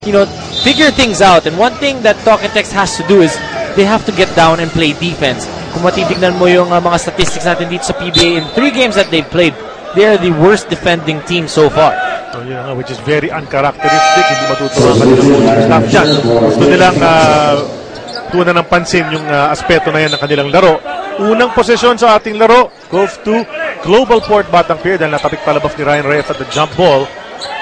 figure things out. And one thing that Talk 'N Text has to do is they have to get down and play defense. Kung matitignan mo yung mga statistics natin dito sa PBA, in 3 games that they've played, they are the worst defending team so far. So, which is very uncharacteristic. Hindi matutuwa ka nila staff dyan. Gusto nilang tunan ng pansin yung aspeto na yan ng kanilang laro. Unang posisyon sa ating laro goes to Global Port Batang Pier dahil natapik palabas ni Ryan Reyes at the jump ball.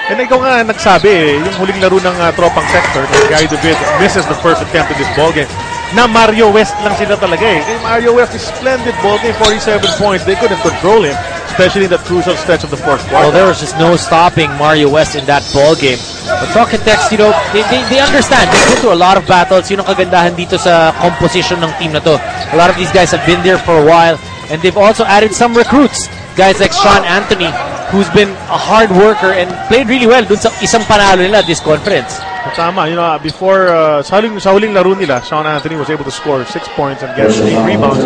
And ikaw nga nagsabi, yung huling laro ng tropang sector, Gary David misses the first attempt in this ballgame. Na Mario West lang sila talaga eh. Mario West is splendid ballgame, 47 points. They couldn't control him, especially in that crucial stretch of the fourth quarter. Well, there was just no stopping Mario West in that ballgame. But Talk 'N Text, they understand. They've been through a lot of battles. Yun ang kagandahan dito sa composition ng team na to. A lot of these guys have been there for a while, and they've also added some recruits. Guys like Sean Anthony, who's been a hard worker and played really well dun sa isang panalo nila this conference. Tama, before sa huling laro nila, Sean Anthony was able to score 6 points and get 8 rebounds.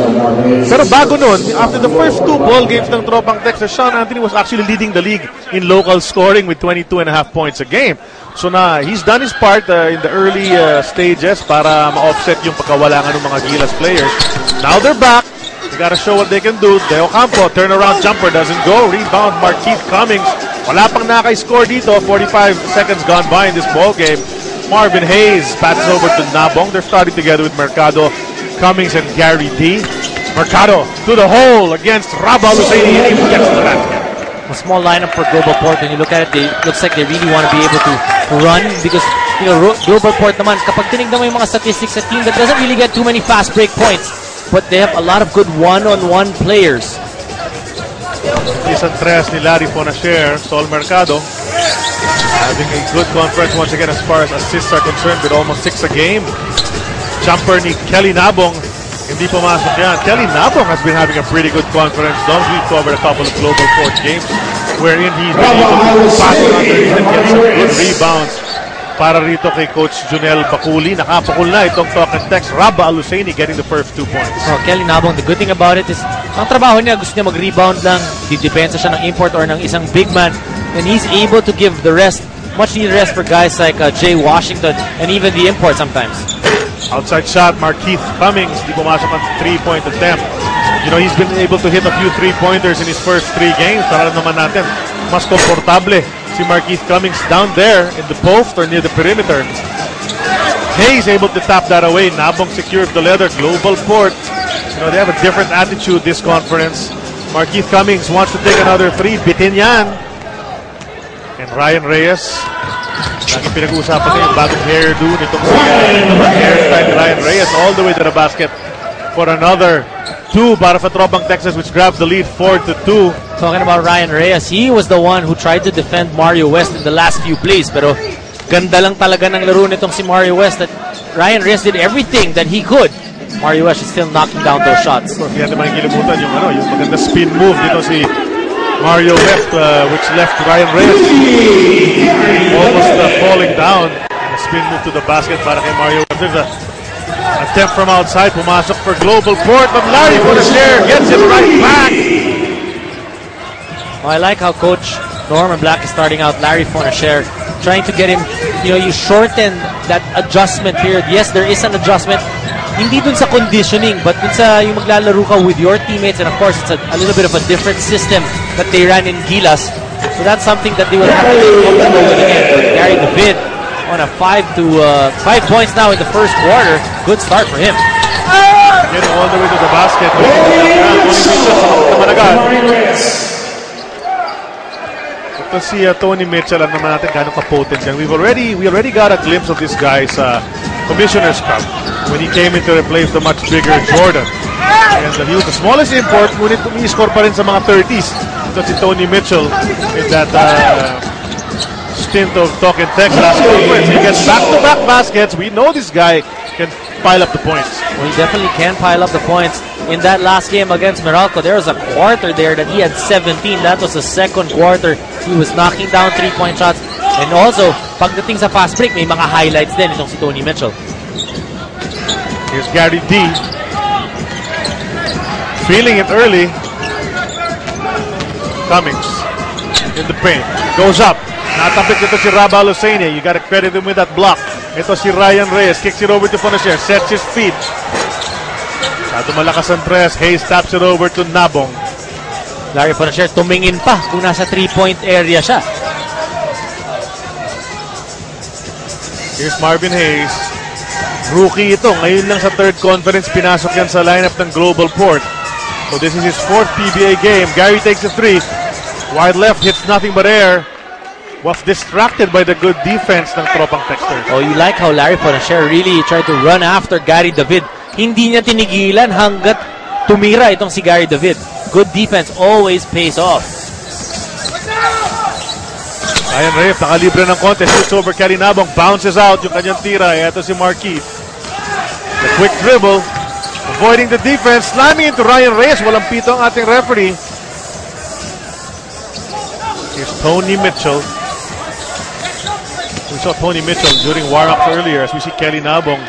Pero bago nun, after the first 2 ball games ng Tropang Texas, Sean Anthony was actually leading the league in local scoring with 22.5 points a game. So he's done his part in the early stages para ma-offset yung pagkawala ng mga Gilas players. Now they're back. They gotta show what they can do. Deo Campo, turnaround jumper doesn't go. Rebound, Markeith Cummings. Wala pang nakay-score dito. 45 seconds gone by in this ball game. Marvin Hayes passes over to Nabong. They're starting together with Mercado, Cummings, and Gary D. Mercado to the hole against Raba Luceni. He gets the basket. A small lineup for Global Port. When you look at it, it looks like they really want to be able to run because Global Port naman, kapag tinignan mo yung mga statistics sa team that doesn't really get too many fast break points, but they have a lot of good one-on-one players. Isang tres ni Larry Fonasher, Sol Mercado, having a good conference once again as far as assists are concerned with almost 6 a game. Jumper ni Kelly Nabong, hindi pumasok yan. Kelly Nabong has been having a pretty good conference. We've covered a couple of Global Port games wherein he's been able to pass underneath and get some good rebounds. Para rito kay Coach Junel Baculi, nakapukul na itong Talk 'N Text. Raba Aluseni getting the first 2 points. Kelly Nabong, the good thing about it is, ang trabaho niya, gusto niya mag-rebound lang, didepensa siya ng import or ng isang big man, and he's able to give the rest, much needed rest for guys like Jay Washington and even the import sometimes. Outside shot, Markeith Cummings, di pumasok ang 3-point attempt. He's been able to hit a few 3-pointers in his first 3 games. Para naman natin, mas komportable si Markeith Cummings down there in the post or near the perimeter. Hayes able to tap that away. Nabong secures the leather. Global Port, they have a different attitude this conference. Markeith Cummings wants to take another 3. Bitin yan. And Ryan Reyes, laging pinag-uusapan niya yung bagong hairdo nitong hairstyle ni Ryan Reyes all the way to the basket for another 2 para sa Tropang Texas, which grabs the lead 4-2. Talking about Ryan Reyes, he was the one who tried to defend Mario West in the last few plays, pero ganda lang talaga ng laro nitong si Mario West that Ryan Reyes did everything that he could. Mario West is still knocking down those shots. Of course, hindi naman kilimutan yung maganda spin move dito si Mario West, which left Ryan Reyes almost falling down. A spin move to the basket para kay Mario West. There's a attempt from outside, pumasok for Global Port, but Larry Fonasher gets it right back. I like how Coach Norman Black is starting out Larry Fonasher, trying to get him, you shorten that adjustment period. Yes, there is an adjustment, hindi dun sa conditioning, but dun sa yung maglalaro ka with your teammates, and of course, it's a little bit of a different system that they ran in Gilas. So that's something that they will have to get comfortable with again. Gary David on a 5 points now in the first quarter. Good start for him. Getting all the way to the basket. Ito si Tony Mitchell, alam naman natin gano'ng ka-potent yan. We already got a glimpse of this guy's Commissioner's Cup when he came in to replace the much bigger Jordan. And he was the smallest import, ngunit umi-score pa rin sa mga 30s. Ito si Tony Mitchell in that stint of Talk 'N Text last conference. He gets back-to-back baskets. We know this guy can pile up the points. Well, he definitely can pile up the points. In that last game against Meralco, there was a quarter there that he had 17. That was the second quarter. He was knocking down 3-point shots. And also, pagdating sa fast break, may mga highlights din itong si Tony Mitchell. Here's Gary D. Feeling it early. Cummings in the paint. Goes up. Natapik ito si Rabah Al-Husseini. You gotta credit him with that block. Ito si Ryan Reyes. Kicks it over to Fonacier. Sets his feet. Masyado malakas ang press. Hayes taps it over to Nabong. Larry Fonacier tumingin pa kung nasa 3-point area siya. Here's Marvin Hayes. Rookie ito. Ngayon lang sa third conference, pinasok yan sa lineup ng Global Port. So this is his fourth PBA game. Gary takes a three. Wide left, hits nothing but air. Was distracted by the good defense ng Tropang Texters. Oh, you like how Larry Fonacier really tried to run after Gary David. Hindi niya tinigilan hanggat tumira itong si Gary David. Good defense always pays off. Ryan Reyes, nakalibre ng konti. Shoots over Kelly Nabong. Bounces out yung kanyang tira. Ito si Marquis. The quick dribble. Avoiding the defense. Slamming into Ryan Reyes. Walang pito ang ating referee. Here's Tony Mitchell. We saw Tony Mitchell during warm-ups earlier as we see Kelly Nabong.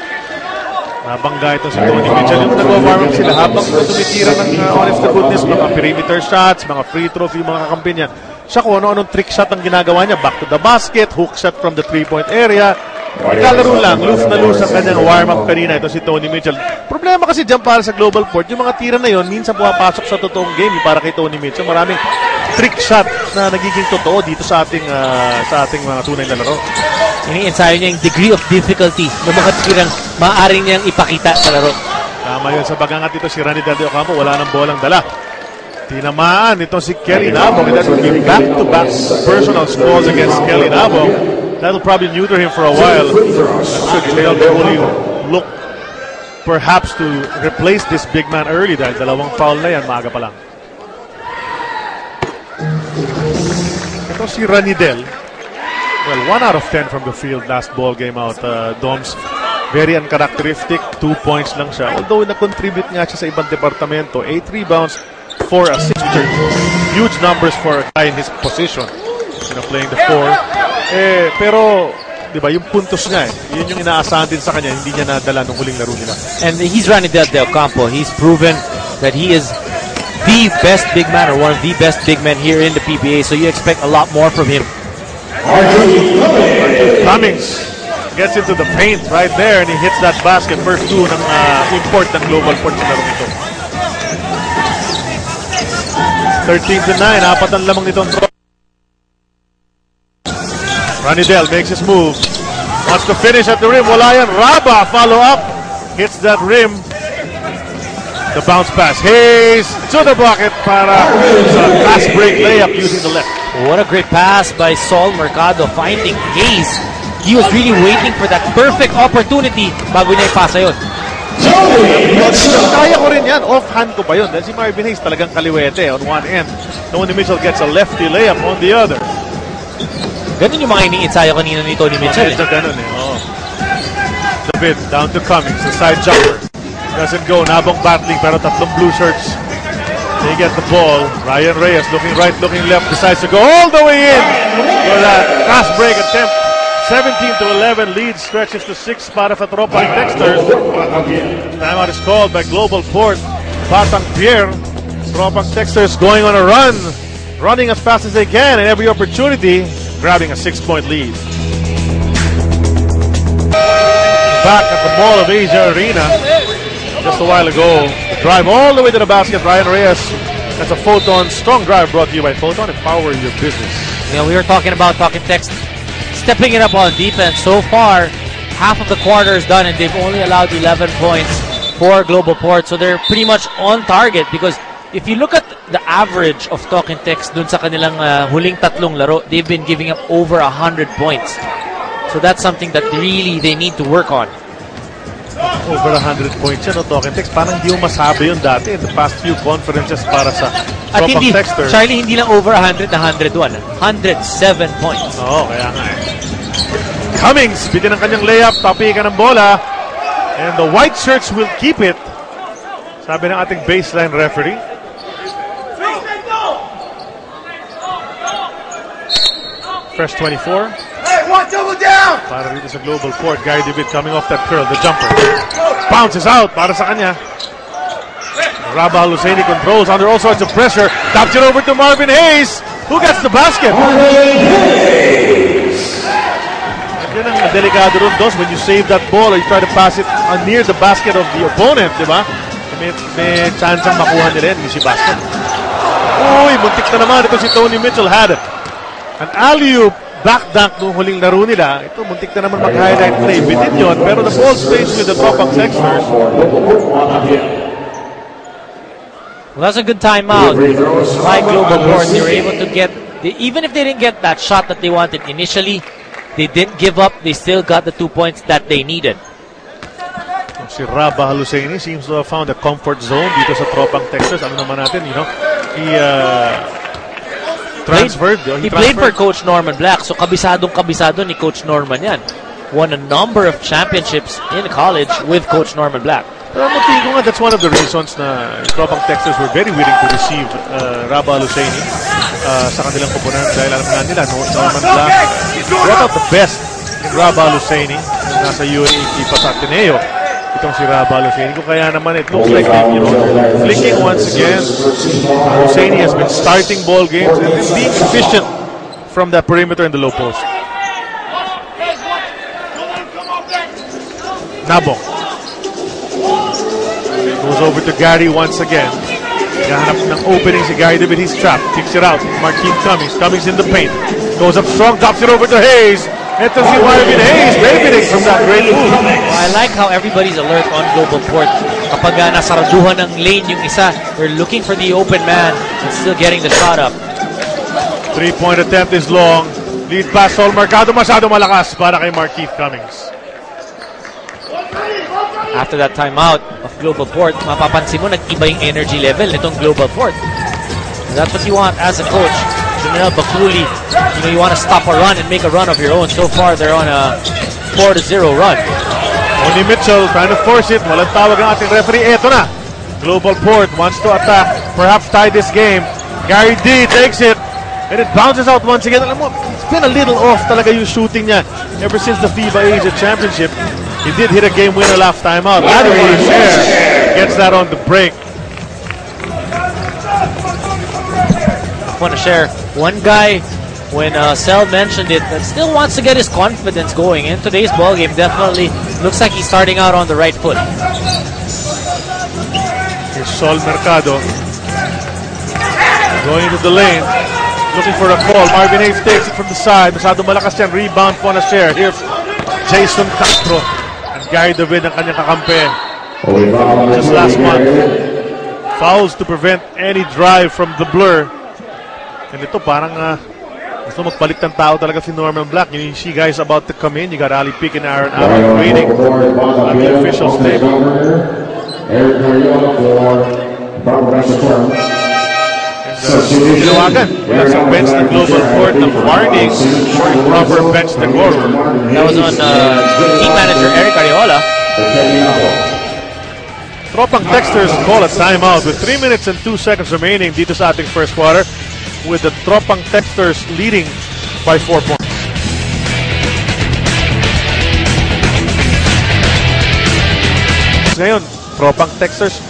Nabangga ito si Tony Mitchell. Yung nag-warm-up sila habang tumitira ng honest to goodness, mga perimeter shots, mga free throws, yung mga kakampi niya. Siya kung ano-anong trick shot ang ginagawa niya. Back to the basket, hook shot from the 3-point area. Nagkalaro lang, loose na loose ang kanyang warm-up kanina. Ito si Tony Mitchell. Problema kasi dyan para sa Global Port, yung mga tira na yon minsan pumapasok sa totoong game para kay Tony Mitchell. Maraming trick shot na nagiging totoo dito sa ating mga tunay na laro. Ini-ensayo niya yung degree of difficulty ng mga tirang maaari niyang ipakita sa laro. Tama yun. Sa bagangat ito si Randy Del Ocampo, wala nang bolang dala. Tinamaan itong si Kelly Nabong. And that will be back-to-back personal scores against Kelly Nabong. That'll probably neuter him for a while. That should help only look perhaps to replace this big man early dahil dalawang foul na yan, maaga pa lang. Ito si Ranidel. Well, 1 out of 10 from the field last ball game out. Doms, very uncharacteristic. 2 points lang siya. Although na-contribute nga siya sa ibang departamento. 8 rebounds, 4 assists. Huge numbers for a guy in his position. Playing the 4. Pero, di ba, yung puntos niya yun yung inaasahan din sa kanya. Hindi niya nadala nung huling laro nila. And he's running Del Ocampo. He's proven that he is the best big man or one of the best big men here in the PBA. So you expect a lot more from him. Cummings gets into the paint right there and he hits that basket. First two ng import ng Global Port sa larong ito. 13-9, apat ang lamang nitong draw. Ranidel makes his move. Wants to finish at the rim. Wala yan. Rabah follow up. Hits that rim. The bounce pass. Hayes to the bucket para sa fast break layup using the left. What a great pass by Sol Mercado finding Hayes. He was really waiting for that perfect opportunity bago niya ipasa yun. Kaya ko rin yan. Offhand ko pa yun. Dahil si Marvin Hayes talagang kaliwete on one end. Tony Mitchell gets a lefty layup on the other. Ganun yung mga ini-ensayo kanina ni Tony Mitchell. Ganun Oh. David down to Cummings. The side jumper. Doesn't go. Nabong battling pero tatlong blue shirts. They get the ball. Ryan Reyes looking right, looking left. Decides to go all the way in for that fast break attempt. 17-11 lead stretches to 6 para sa Tropang Texters. Timeout is called by Global Port. Batang Pierre. Tropang Texters going on a run. Running as fast as they can and every opportunity grabbing a 6-point lead. Back at the Mall of Asia Arena just a while ago. Drive all the way to the basket. Ryan Reyes. That's a Photon strong drive brought to you by Photon. Empower your business. You know, we were talking about Talking Text stepping it up on defense. So far, half of the quarter is done and they've only allowed 11 points for Global Port. So they're pretty much on target because if you look at the average of Talking Text dun sa kanilang huling tatlong laro, they've been giving up over 100 points. So that's something that really they need to work on. Over 100 points yan, no, Talking Text. Parang hindi mo masabi yun dati in the past few conferences para sa Tropang Texters. Charlie, hindi lang over 100 na 101. 107 points. Oo, kaya nga Cummings, bigyan ng kanyang layup, tapikan ng bola. And the white shirts will keep it. Sabi ng ating baseline referee. Fresh 24. One double down! Para dito sa Global Port. Gary David coming off that curl. The jumper. Bounces out para sa kanya. Rabah Al-Husseini controls under all sorts of pressure. Taps it over to Marvin Hayes. Who gets the basket? Yan ang delikado ron, Dos, when you save that ball or you try to pass it near the basket of the opponent, di ba? May chance ang makuha nila yan, easy basket. Uy, muntik na naman. Ito si Tony Mitchell had an alley-oop back dunk nung huling laro nila. Ito, muntik na naman mag-highlight play. Bitin yun, pero the ball stays with the Tropang Texters. Well, that's a good timeout by Global Port. They were able to get, even if they didn't get that shot that they wanted initially, they didn't give up. They still got the 2 points that they needed. Si Rabah Al-Husseini seems to have found a comfort zone dito sa Tropang Texas. Ano naman natin, he transferred. He played for Coach Norman Black, so kabisado ni Coach Norman yan. Won a number of championships in college with Coach Norman Black. Pero tingin ko nga, that's one of the reasons na Tropang Texas were very willing to receive Rabah Al-Husseini sa kanilang koponan dahil alam nga nila, Norman Black brought out the best in Rabah Al-Husseini nasa UAAP pa sa Ateneo. Itong si Rabah Al-Husseini. Kung kaya naman, it looks like flicking once again. Al-Husseini has been starting ball games and being efficient from the perimeter in the low post. Nabong goes over to Gary once again. Gahanap ng opening si Gary David. He's trapped. Kicks it out. Marquise Cummings. Cummings in the paint. Goes up strong. Drops it over to Hayes. Ito si Marvin Hayes. Benefiting from that great move. I like how everybody's alert on Global Port. Kapag nasaraduhan ng lane yung isa, they're looking for the open man and still getting the shot up. 3-point attempt is long. Lead pass, Sol Mercado. Masyado malakas para kay Marquise Cummings. After that timeout of Global Port, mapapansin mo nag-iba yung energy level nitong Global Port. And that's what you want as a coach. Junel Bakuli, you want to stop a run and make a run of your own. So far, they're on a 4-0 run. Tony Mitchell trying to force it. Walang tawag ang ating referee. Eto na. Global Port wants to attack, perhaps tie this game. Gary D takes it, and it bounces out once again. Alam mo, it's been a little off talaga yung shooting niya ever since the FIBA Asia Championship. He did hit a game winner last time out. Larry Fonasher gets that on the break. Fonasher, one guy, when Sel mentioned it, that still wants to get his confidence going. In today's ball game, definitely looks like he's starting out on the right foot. Here's Sol Mercado going into the lane, looking for a call. Marvin Hayes takes it from the side. Masyado malakas yan. Rebound Fonasher. Here's Jason Castro. Gary David ang kanyang kakampi just last month. Fouls to prevent any drive from the blur. And ito parang gusto magpalit ng tao talaga si Norman Black. You see guys about to come in. You got Ali Pick and Aaron Allen waiting on the officials table. Tinawagan mula sa bench ng Global Port ng warning for improper bench decorum. That was on team manager Eric Ariola. Tropang Texters call a timeout with 3 minutes and 2 seconds remaining dito sa ating first quarter, with the Tropang Texters leading by 4 points. Ngayon, Tropang Texters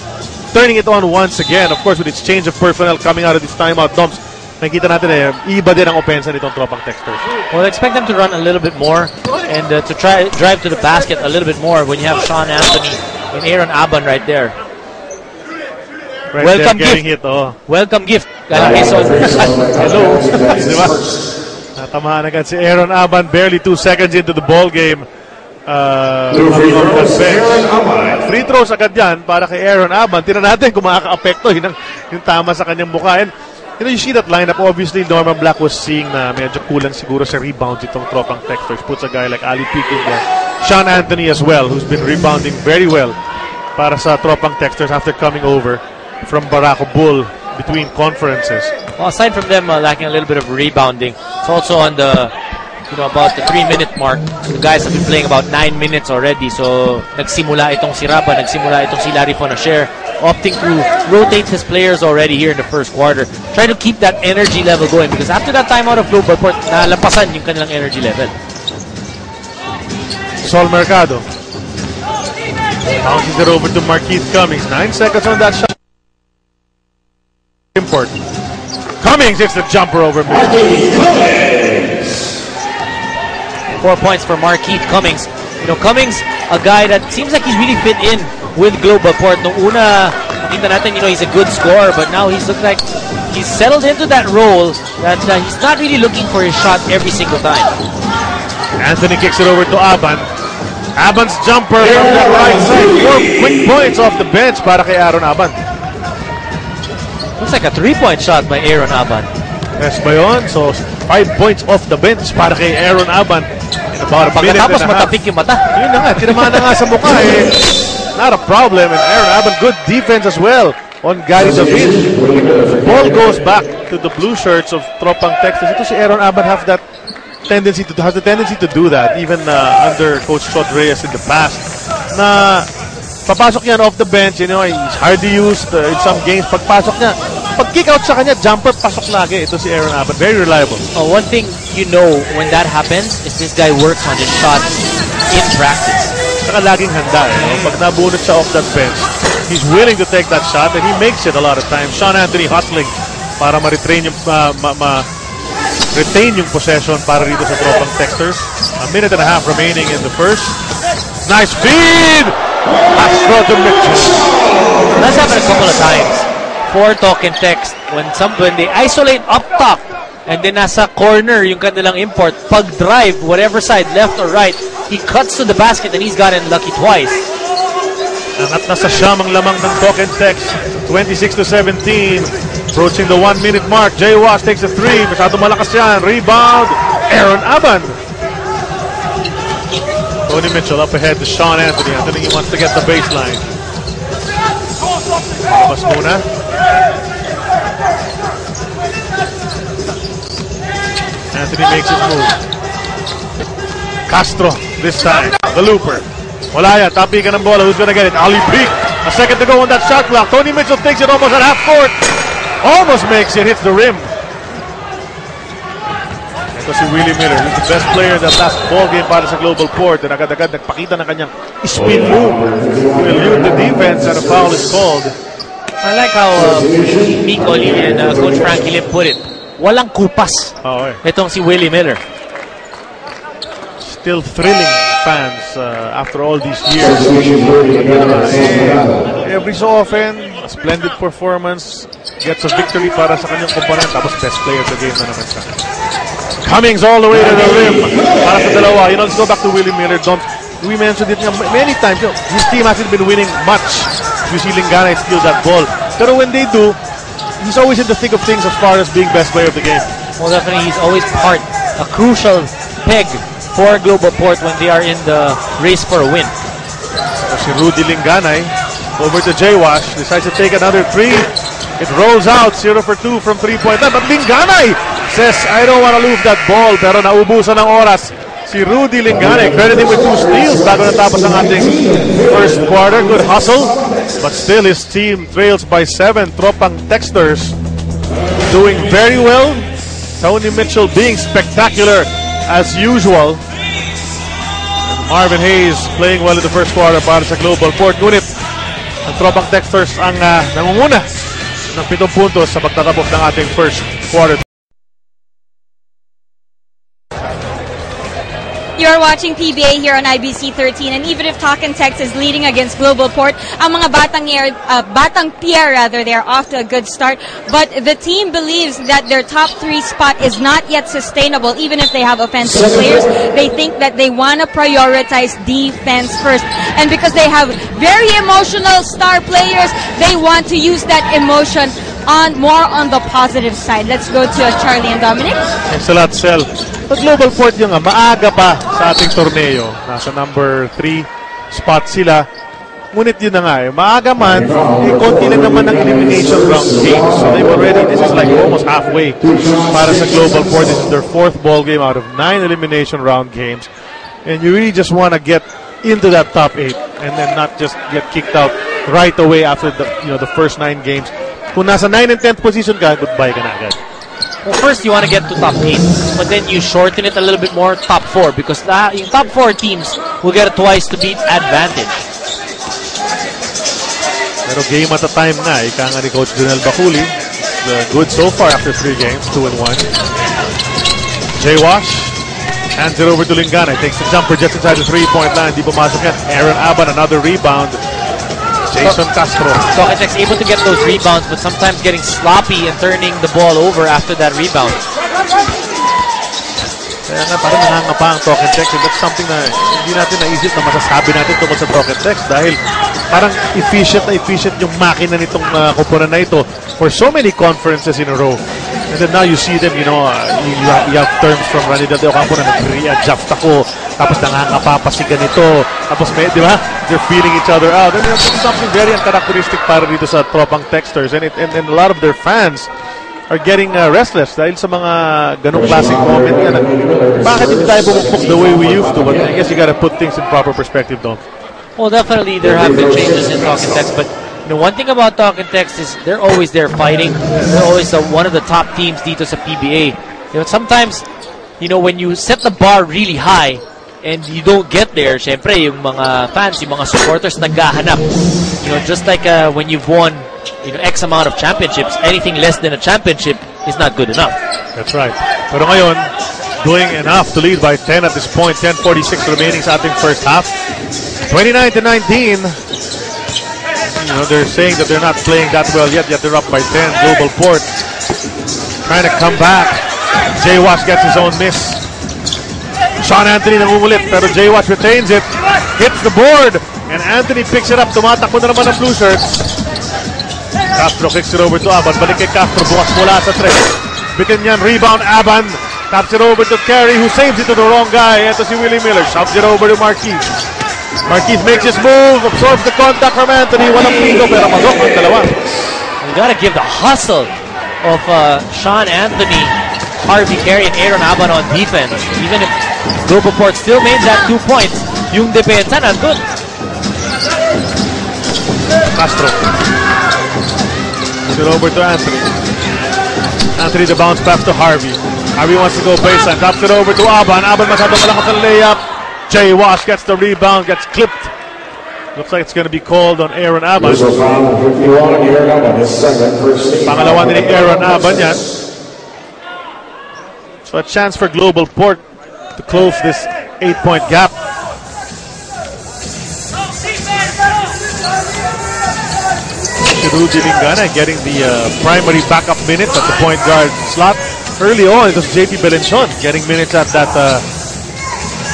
turning it on once again. Of course, with its change of personnel coming out of this timeout, Doms, nakikita natin iba din ang opensa nitong Tropang Texters. Well, expect them to run a little bit more and to try drive to the basket a little bit more when you have Sean Anthony and Aaron Aban right there. Right Welcome there, gift. Welcome gift. Hello. Diba? Natamahan agad si Aaron Aban, barely 2 seconds into the ball game. Free throws agad yan para kay Aaron Aban. Tingnan natin kung makaka-apekto yung tama sa kanyang mukha. And you see that lineup. Obviously, Norman Black was seeing na medyo kulang siguro sa rebounds itong Tropang Texters. Puts a guy like Ali Pick in there. Sean Anthony as well, who's been rebounding very well para sa Tropang Texters after coming over from Barako Bull between conferences. Well, aside from them lacking a little bit of rebounding, it's also on the about the 3-minute mark. The guys have been playing about 9 minutes already. So, nagsimula itong si Raba, nagsimula itong si Larry Fonasher, opting to rotate his players already here in the first quarter. Trying to keep that energy level going because after that timeout of Global Port, nalampasan yung kanilang energy level. Sol Mercado bounces it over to Marquise Cummings. 9 seconds on that shot. Import. Cummings hits the jumper over mid. 4 points for Marquette Cummings. You know, Cummings, a guy that seems like he's really fit in with Global Port. Nung una, nakita natin, you know, he's a good scorer, but now he's looked like he's settled into that role that he's not really looking for his shot every single time. Anthony kicks it over to Aban. Aban's jumper from the right side. 4 quick points off the bench para kay Aaron Aban. Looks like a 3-point shot by Aaron Aban. Yes ba yun? So, 5 points off the bench para kay Aaron Aban. In about a minute and a Pagkatapos half. matapik yung mata. Yun na nga, tinamaan na nga sa mukha eh. Not a problem. And Aaron Aban, good defense as well on Gary David. Ball goes back to the blue shirts of Tropang Texas. Ito si Aaron Aban has the tendency to do that even under Coach Todd Reyes in the past. Na papasok yan off the bench, you know, he's hardly used in some games. Pagpasok niya, pag kick out sa kanya, jumper, pasok lagi. Ito si Aaron Aban. Very reliable. Oh, one thing you know when that happens is this guy works on his shot in practice. Saka laging handa. Pag nabunot siya off that bench, he's willing to take that shot and he makes it a lot of times. Sean Anthony hustling para ma-retain yung possession para dito sa Tropang Texters. A minute and a half remaining in the first. Nice feed! Astro to Mitchell. That's happened a couple of times for Talk and Text when they isolate up top and then nasa corner yung kanilang import. Pag drive, whatever side, left or right, he cuts to the basket and he's gotten lucky twice. Angat na sa siyam ang lamang ng Talk and Text. 26-17. Approaching the 1 minute mark. Jay Wash takes a 3. Masyado malakas yan. Rebound. Aaron Aban. Tony Mitchell up ahead to Sean Anthony. Anthony wants to get the baseline. Mas muna. Anthony makes his move. Castro this time. The looper. Wala yan. Tapi ka ng bola. Who's gonna get it? Ali Peak. A second to go on that shot clock. Tony Mitchell takes it almost at half court. Almost makes it. Hits the rim. Ito si Willie Miller. He's the best player in that last ball game para sa Global Port. And agad-agad nagpakita ng kanyang spin move. Will elude the defense and a foul is called. I like how Mick Oli and Coach Frankie Lim put it. Walang kupas. Oh, eh. Itong si Willie Miller. Still thrilling fans after all these years. Every so often, a splendid performance. Gets a victory para sa kanyang komponent. Tapos best player of the game na naman siya. Cummings all the way to the rim para sa dalawa. You know, let's go back to Willie Miller. We mentioned it many times. You know, his team hasn't been winning much. You see Lingana steal that ball. Pero when they do, he's always in the thick of things as far as being best player of the game. Well, definitely, he's always a crucial peg for Global Port when they are in the race for a win. So si Rudy Linganay over to Jay Wash. Decides to take another 3. It rolls out, 0 for 2 from 3-point line. But Linganay says, I don't want to lose that ball. Pero naubusan ng oras si Rudy Linganay. Credit him with 2 steals bago natapos ang ating first quarter. Good hustle. But still, his team trails by 7. Tropang Texters doing very well. Tony Mitchell being spectacular as usual. And Marvin Hayes playing well in the first quarter para sa Global Port. Ngunit, ang Tropang Texters ang nangunguna ng 7 puntos sa pagtatapos ng ating first quarter. You're watching PBA here on IBC 13, and even if Talk and Text is leading against Global Port, ang mga Batang Pierre, they're off to a good start. But the team believes that their top 3 spot is not yet sustainable, even if they have offensive players. They think that they want to prioritize defense first. And because they have very emotional star players, they want to use that emotion more on the positive side. Let's go to Charlie and Dominic. Thanks a lot, Sel. Pag Global Port yung maaga pa sa ating torneo. Nasa number 3 spot sila. Ngunit yun na nga maaga man, konti lang naman ang elimination round games. So they've already, this is like almost halfway para sa Global Port. This is their 4th ball game out of 9 elimination round games. And you really just want to get into that top 8 and then not just get kicked out right away after the first 9 games. Kung nasa 9 and 10th position ka, goodbye ka na agad. Well, first you want to get to top 8, but then you shorten it a little bit more, top 4, because yung top 4 teams will get a twice to beat advantage. Pero game at a time nga, ika nga ni Coach Junel Baculi. Good so far after 3 games, 2-1. Jay Wash Hands it over to Lingana. Takes the jumper just inside the three-point line. Di pumasok yan. Aaron Aban, another rebound. Jason Castro. Tokentex able to get those rebounds, but sometimes getting sloppy and turning the ball over after that rebound. Kaya nga, parang nangangapa ang Tokentex. That's something na hindi natin naisip na masasabi natin tungkol sa Tokentex dahil parang efficient yung makina nitong kupunan na ito for so many conferences in a row. And then now you see them, you have terms from Randy Del Ocampo na nag-readjust ako, tapos nangangapa pa si ganito, tapos may, di ba? They're feeling each other out. And that's something very uncharacteristic para dito sa tropang texters. And a lot of their fans are getting restless dahil sa mga ganong klaseng moment na bakit hindi tayo bumukpok the way we used to? But I guess you gotta put things in proper perspective, though. Well, definitely there have been changes in Tokentex, but one thing about Tokentex is they're always there fighting. They're always one of the top teams dito sa PBA. Sometimes, when you set the bar really high and you don't get there, syempre, yung mga fans, yung mga supporters naghahanap. Just like when you've won, X amount of championships, anything less than a championship is not good enough. That's right. Pero ngayon, doing enough to lead by 10 at this point. 10:46 remaining sa ating first half. 29-19. They're saying that they're not playing that well yet they're up by 10. Global Port trying to come back. Jay Wash gets his own miss. Sean Anthony namumulit, pero Jay Wash retains it. Hits the board, and Anthony picks it up. Tumatakbo na naman ang blue shirts. Castro kicks it over to Aban. Balik kay Castro, bukas mula sa 3. Bitin yan, rebound, Aban. Taps it over to Carey, who saves it to the wrong guy. Ito si Willie Miller, shoves it over to Marquis. Marquis makes his move, absorbs the contact from Anthony. Walang pingo, pero magok ang dalawa. You gotta give the hustle of Sean Anthony, Harvey Carey, and Aaron Aban on defense. Even if Global Port still made that 2 points, yung depensa nandun. Castro. It over to Anthony. Anthony the bounce pass to Harvey. Harvey wants to go baseline. Drops it over to Aban. Aban masyadong malakas ang layup. Jay Wash gets the rebound, gets clipped. Looks like it's going to be called on Aaron Aban. Pangalawa ni Aaron Aban yan. So a chance for Global Port to close this 8-point gap. Rudy Lingana getting the primary backup minutes at the point guard slot. Early on, it was JP Belenchon getting minutes at that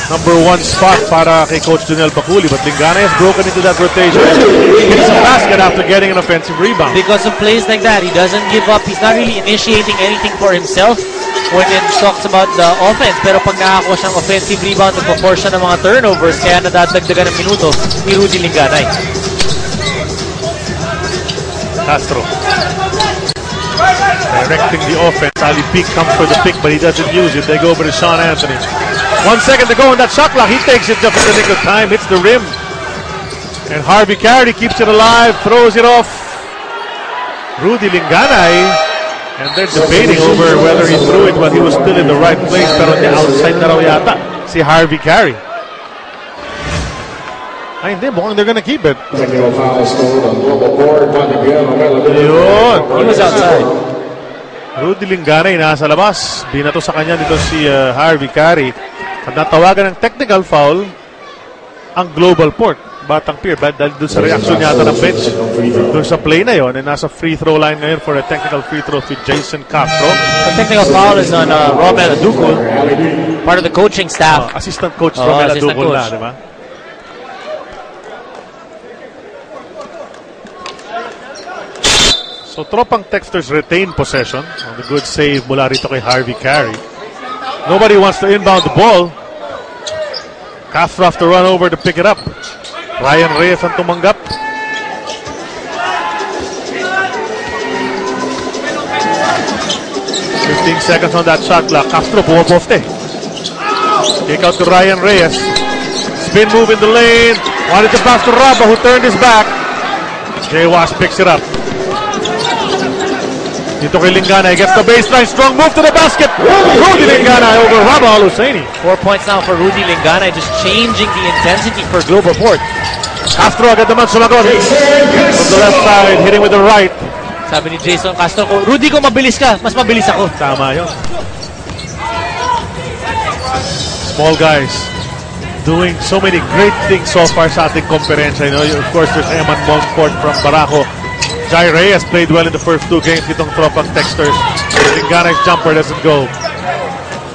number 1 spot para kay Coach Junel Baculi. But Lingana has broken into that rotation. He hits a basket after getting an offensive rebound. Because of plays like that, he doesn't give up. He's not really initiating anything for himself when it talks about the offense. Pero pag nakakuha siyang offensive rebound, nagpo-force siya ng mga turnovers, kaya nadadagdagan ng minuto ni Rudy Lingana. Castro directing the offense. Ali Peak comes for the pick, but he doesn't use it. They go over to Sean Anthony. 1 second to go on that shot clock. He takes it just in the nick of time. Hits the rim. And Harvey Carey keeps it alive. Throws it off. Rudy Lingana. And they're debating over whether he threw it while he was still in the right place. Pero on the outside na raw yata si Harvey Carey. Ay, hindi. Mukhang they're gonna keep it. Yun. He was outside. Rudy Lingana nasa labas. Binato sa kanya dito si Harvey Carey. At natawagan ng technical foul ang Global Port. Batang Pier. Dahil doon sa reaction yata ng bench. Doon sa play na yon. And nasa free throw line ngayon for a technical free throw si Jason Castro. The technical foul is on Romel Adukul. Part of the coaching staff. Assistant coach Romel Adukul na, di ba? So tropang Texters retain possession on the good save mula rito kay Harvey Carey. Nobody wants to inbound the ball. Castro have to run over to pick it up. Ryan Reyes ang tumanggap. 15 seconds on that shot clock. Castro bumoposte. Kick out to Ryan Reyes. Spin move in the lane. Wanted to pass to Raba, who turned his back. Jay Wash picks it up. Dito kay Lingana, he gets the baseline, strong move to the basket. Rudy Lingana over Raba Al-Husseini. 4 points now for Rudy Lingana, just changing the intensity for Global Port. Castro agad naman sumagot. From the left side, hitting with the right. Sabi ni Jason Castro, Rudy, kung mabilis ka, mas mabilis ako. Tama yun. small guys doing so many great things so far sa ating komperensya. You know, of course, there's Eman Montfort from Barako. Jai Reyes played well in the first 2 games itong tropang Texters. Linganay's jumper doesn't go.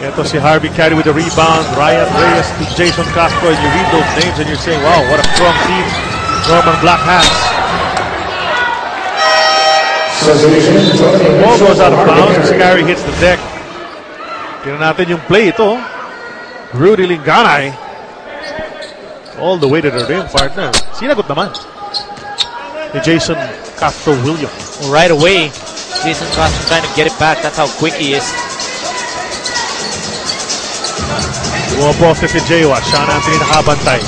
Ito si Harvey Carey with the rebound. Ryan Reyes to Jason Castro. And you read those names and you're saying, wow, what a strong team Norman Black has. The ball goes out of bounds as Carey hits the deck. Tignan natin yung play ito. Rudy Linganay all the way to the rim, partner. Sinagot naman ni Jason Castro Williams. Right away, Jason Castro trying to get it back. That's how quick he is. Bumaposte si J.Wash. Sean Anthony nakabantay.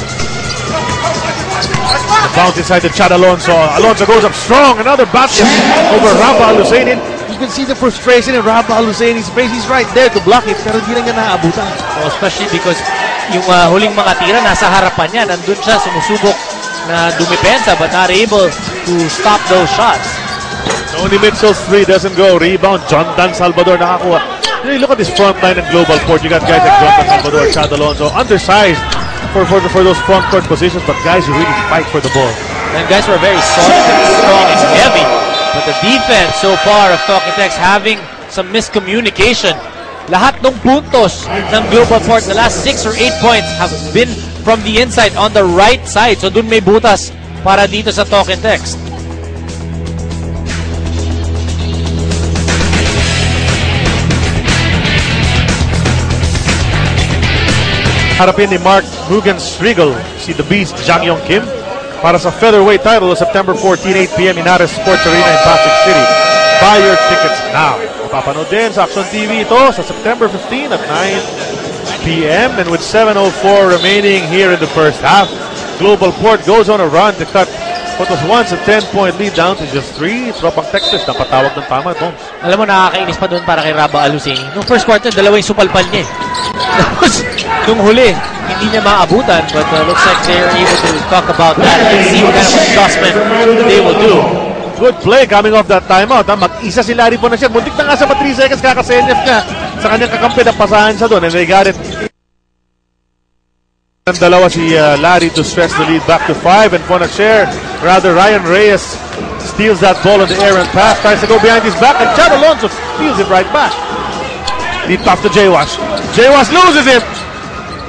The bounce inside to Chad Alonso. Alonso goes up strong. Another basket over Rabah Al-Husseini. You can see the frustration in Rabah Al-Husseini's face. He's right there to block it, pero di lang niya naaabutan. So especially because yung huling mga tira nasa harapan niya. Nandun siya, sumusubok na dumipensa but not able to stop those shots. Tony Mitchell's 3 doesn't go. Rebound, John Dan Salvador nakakuha. You look at this front line in Global Port. You got guys like John Dan Salvador, Chad Alonso, undersized for those front court positions, but guys who really fight for the ball. And guys who are very solid and strong and heavy. But the defense so far of Talking Tex having some miscommunication. Lahat ng puntos ng Global Port, the last 6 or 8 points have been from the inside on the right side. So dun may butas para dito sa Talking Tex. Harapin ni Mark Mugen-Striegel si The Beast Jang Yong Kim para sa featherweight title of September 14, 8 p.m. in Ares Sports Arena in Pasig City. Buy your tickets now. Mapapanood din sa Action TV ito sa September 15 at 9 p.m. And with 7:04 remaining here in the first half, Global Port goes on a run to cut what was once a 10-point lead down to just 3. Tropang Texas na patawag ng tama, Toms. Alam mo, nakakainis pa doon para kay Rabah Al-Husseini. Nung first quarter, 2 yung supalpal niya. Tapos, nung huli, hindi niya maabutan, but looks like they're able to talk about that and see what kind of adjustment they will do. Good play coming off that timeout. Mag-isa si Larry Fonacier. Muntik na nga sa 3 seconds kakasenyas niya sa kanyang kakampi. Napasahan siya doon and they got it. Ang dalawa si Larry to stretch the lead back to 5 and Fonacier, rather Ryan Reyes steals that ball in the air and pass. Tries to go behind his back and Chad Alonso steals it right back. Deep off to J.Wash. J.Wash loses it.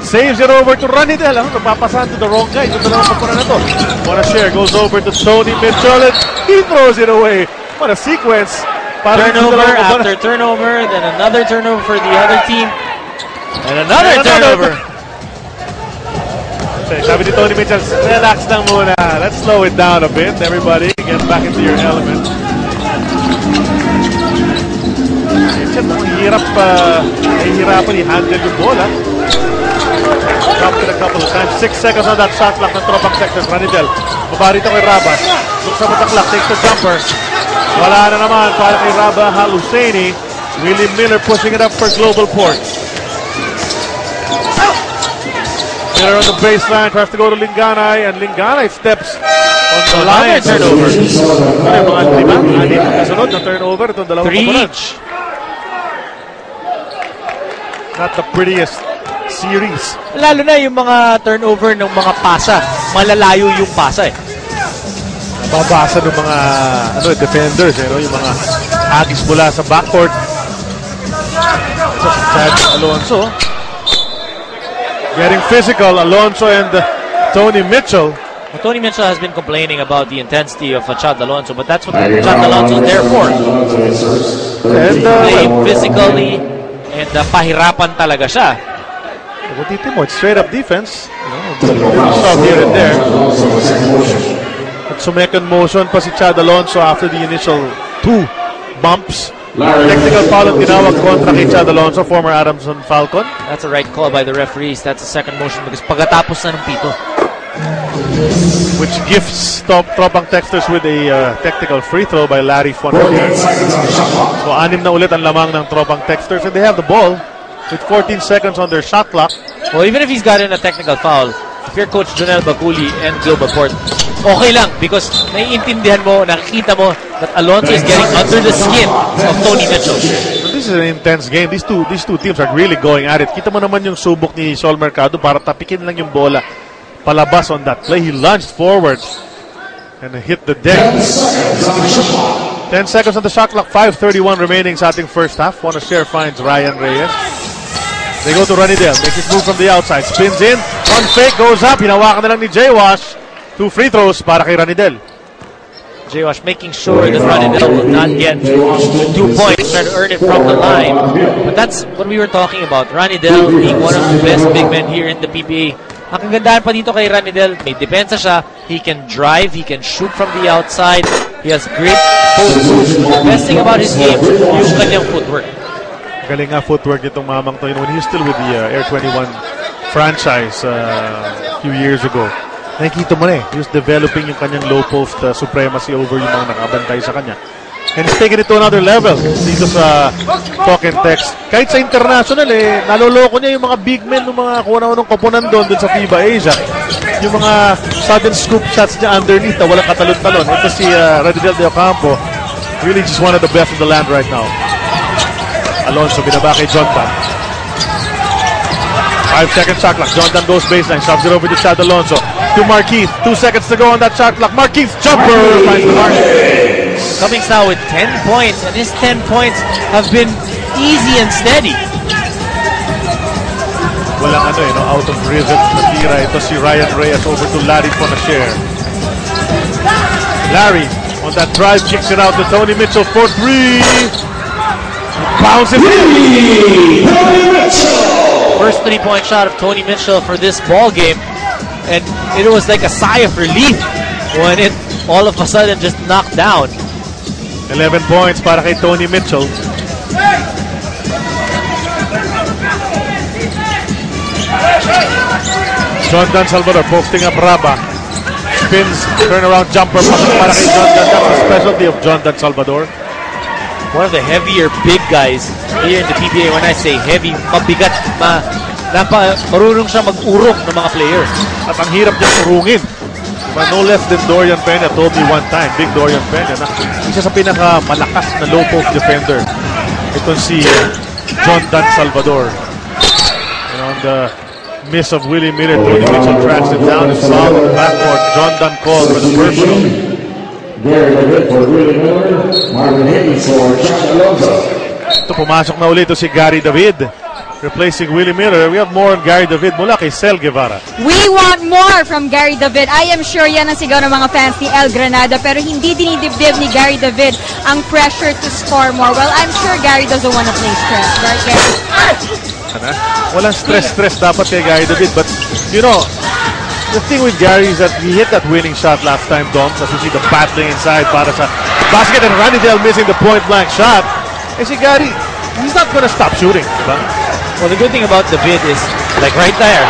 Saves it over to Ranidel. Napapasahan to the wrong guy. Ito dalawang kapura na to. Fonacier goes over to Tony Mitchell and he throws it away. What a sequence. Turnover after turnover, then another turnover for the other team. And another turnover. Sabi ni Tony Mitchell, relax lang muna. Let's slow it down a bit. Everybody, get back into your element. Mitchell, nahihirapan i-handle yung bola. Dropped it a couple of times. 6 seconds on that shot clock ng Tropang Texas. Ranidel, mabarito kay Rabah. Look sa mata clock, takes the jumper. Wala na naman para kay Rabah Al-Husseini. Willie Miller pushing it up for Global Port. Miller on the baseline, tries to go to Linganay, and Linganay steps on the line. Turnover. Mga 5, 6 kasunod na turnover. Itong dalawang 3 each. Not the prettiest series. Lalo na yung mga turnover ng mga pasa. Malalayo yung pasa eh. Babasa ng mga defenders, yung mga agis mula sa backcourt. Ito si Chad Alonso. Getting physical, Alonso and Tony Mitchell. Well, Tony Mitchell has been complaining about the intensity of Chad Alonso, but that's what Chad Alonso is there for. And play physically and pahirapan talaga siya. What do you think? It's straight up defense. Shot here and there. At second motion pa si Chad Alonso after the initial 2 bumps. Technical foul ang tinawag kontra kay Chad Alonso, former Adamson Falcon. That's a right call by the referees. That's a second motion because pagkatapos na ng pito. Which gifts Tropang Texters with a technical free throw by Larry Fonacier. So 6 na ulit ang lamang ng Tropang Texters and they have the ball with 14 seconds on their shot clock. Well, even if he's gotten a technical foul, if you're Coach Jonel Baculi and Global Port, okay lang because naiintindihan mo, nakikita mo that Alonso is getting under the skin of Tony Mitchell. So this is is an intense game. These two teams are really going at it. Kita mo naman yung subok ni Sol Mercado para tapikin lang yung bola palabas on that play. He lunged forward and hit the deck. 10 seconds on the shot clock. 5:31 remaining sa ating first half. Wanna share finds Ryan Reyes. They go to Ranidel. Makes his move from the outside. Spins in. One fake goes up. Hinawakan na lang ni J-Wash. 2 free throws para kay Ranidel. J-Wash making sure that Ranidel will not get 2 points, trying to earn it from the line. But that's what we were talking about. Ranidel being one of the best big men here in the PBA. Ang kagandahan pa dito kay Ranidel, may depensa siya, he can drive, he can shoot from the outside, he has great post moves. The best thing about his game, yung kanyang footwork. Galing nga footwork itong mamang to. When he was still with the Air 21 franchise a few years ago, nakikita mo na he was developing yung kanyang low post supremacy over yung mga nakabantay sa kanya. And he's taking it to another level dito sa Talk and Text. Kahit sa international, naloloko niya yung mga big men ng mga kuwanang koponan doon sa FIBA Asia. Yung mga sudden scoop shots niya underneath na walang katalon-talon. Ito si Ranidel de Ocampo, really just one of the best in the land right now. Alonso binaba kay John Dunn. 5-second shot clock. John Dunn goes baseline, shoves it over to Chad Alonso. To Markeith. 2 seconds to go on that shot clock. Markeith jumper finds the mark. Cummings now with 10 points, and his 10 points have been easy and steady. Walang out of rhythm na tira. Ito si Ryan Reyes over to Larry Fonacher. Larry on that drive kicks it out to Tony Mitchell for 3. Bounces in. First 3-point shot of Tony Mitchell for this ball game, and it was like a sigh of relief when it all of a sudden just knocked down. 11 points para kay Tony Mitchell. John Dunn Salvador posting up Raba. Spins, turnaround jumper para kay John Dunn. That's the specialty of John Dunn Salvador. One of the heavier big guys here in the PBA. When I say heavy, mabigat, marunong siya mag-urong ng mga players. At ang hirap niyang urungin. No less than Dorian Peña told me one time, big Dorian Peña, na isa sa pinakamalakas na low post defender. Ito si John Dunn Salvador. And on the miss of Willie Miller, Tony Mitchell tracks it down and fouled in the backcourt. John Dunn called for the personal. Gary David for Willie Miller. Marvin Hayes for Chad Alonso. Ito, pumasok na ulit ito si Gary David. Replacing Willie Miller. We have more on Gary David mula kay Cel Guevara. We want more from Gary David. I am sure yan ang sigaw ng mga fans ni El Granada, pero hindi dinidibdib ni Gary David ang pressure to score more. Well, I'm sure Gary doesn't want to play stress, right, Gary? Walang stress dapat kay Gary David. But, you know, the thing with Gary is that he hit that winning shot last time, Dom. As you see the battling inside para sa basket, and Ranidel missing the point-blank shot. Eh si Gary, he's not gonna stop shooting, diba? Well, the good thing about David is, like right there,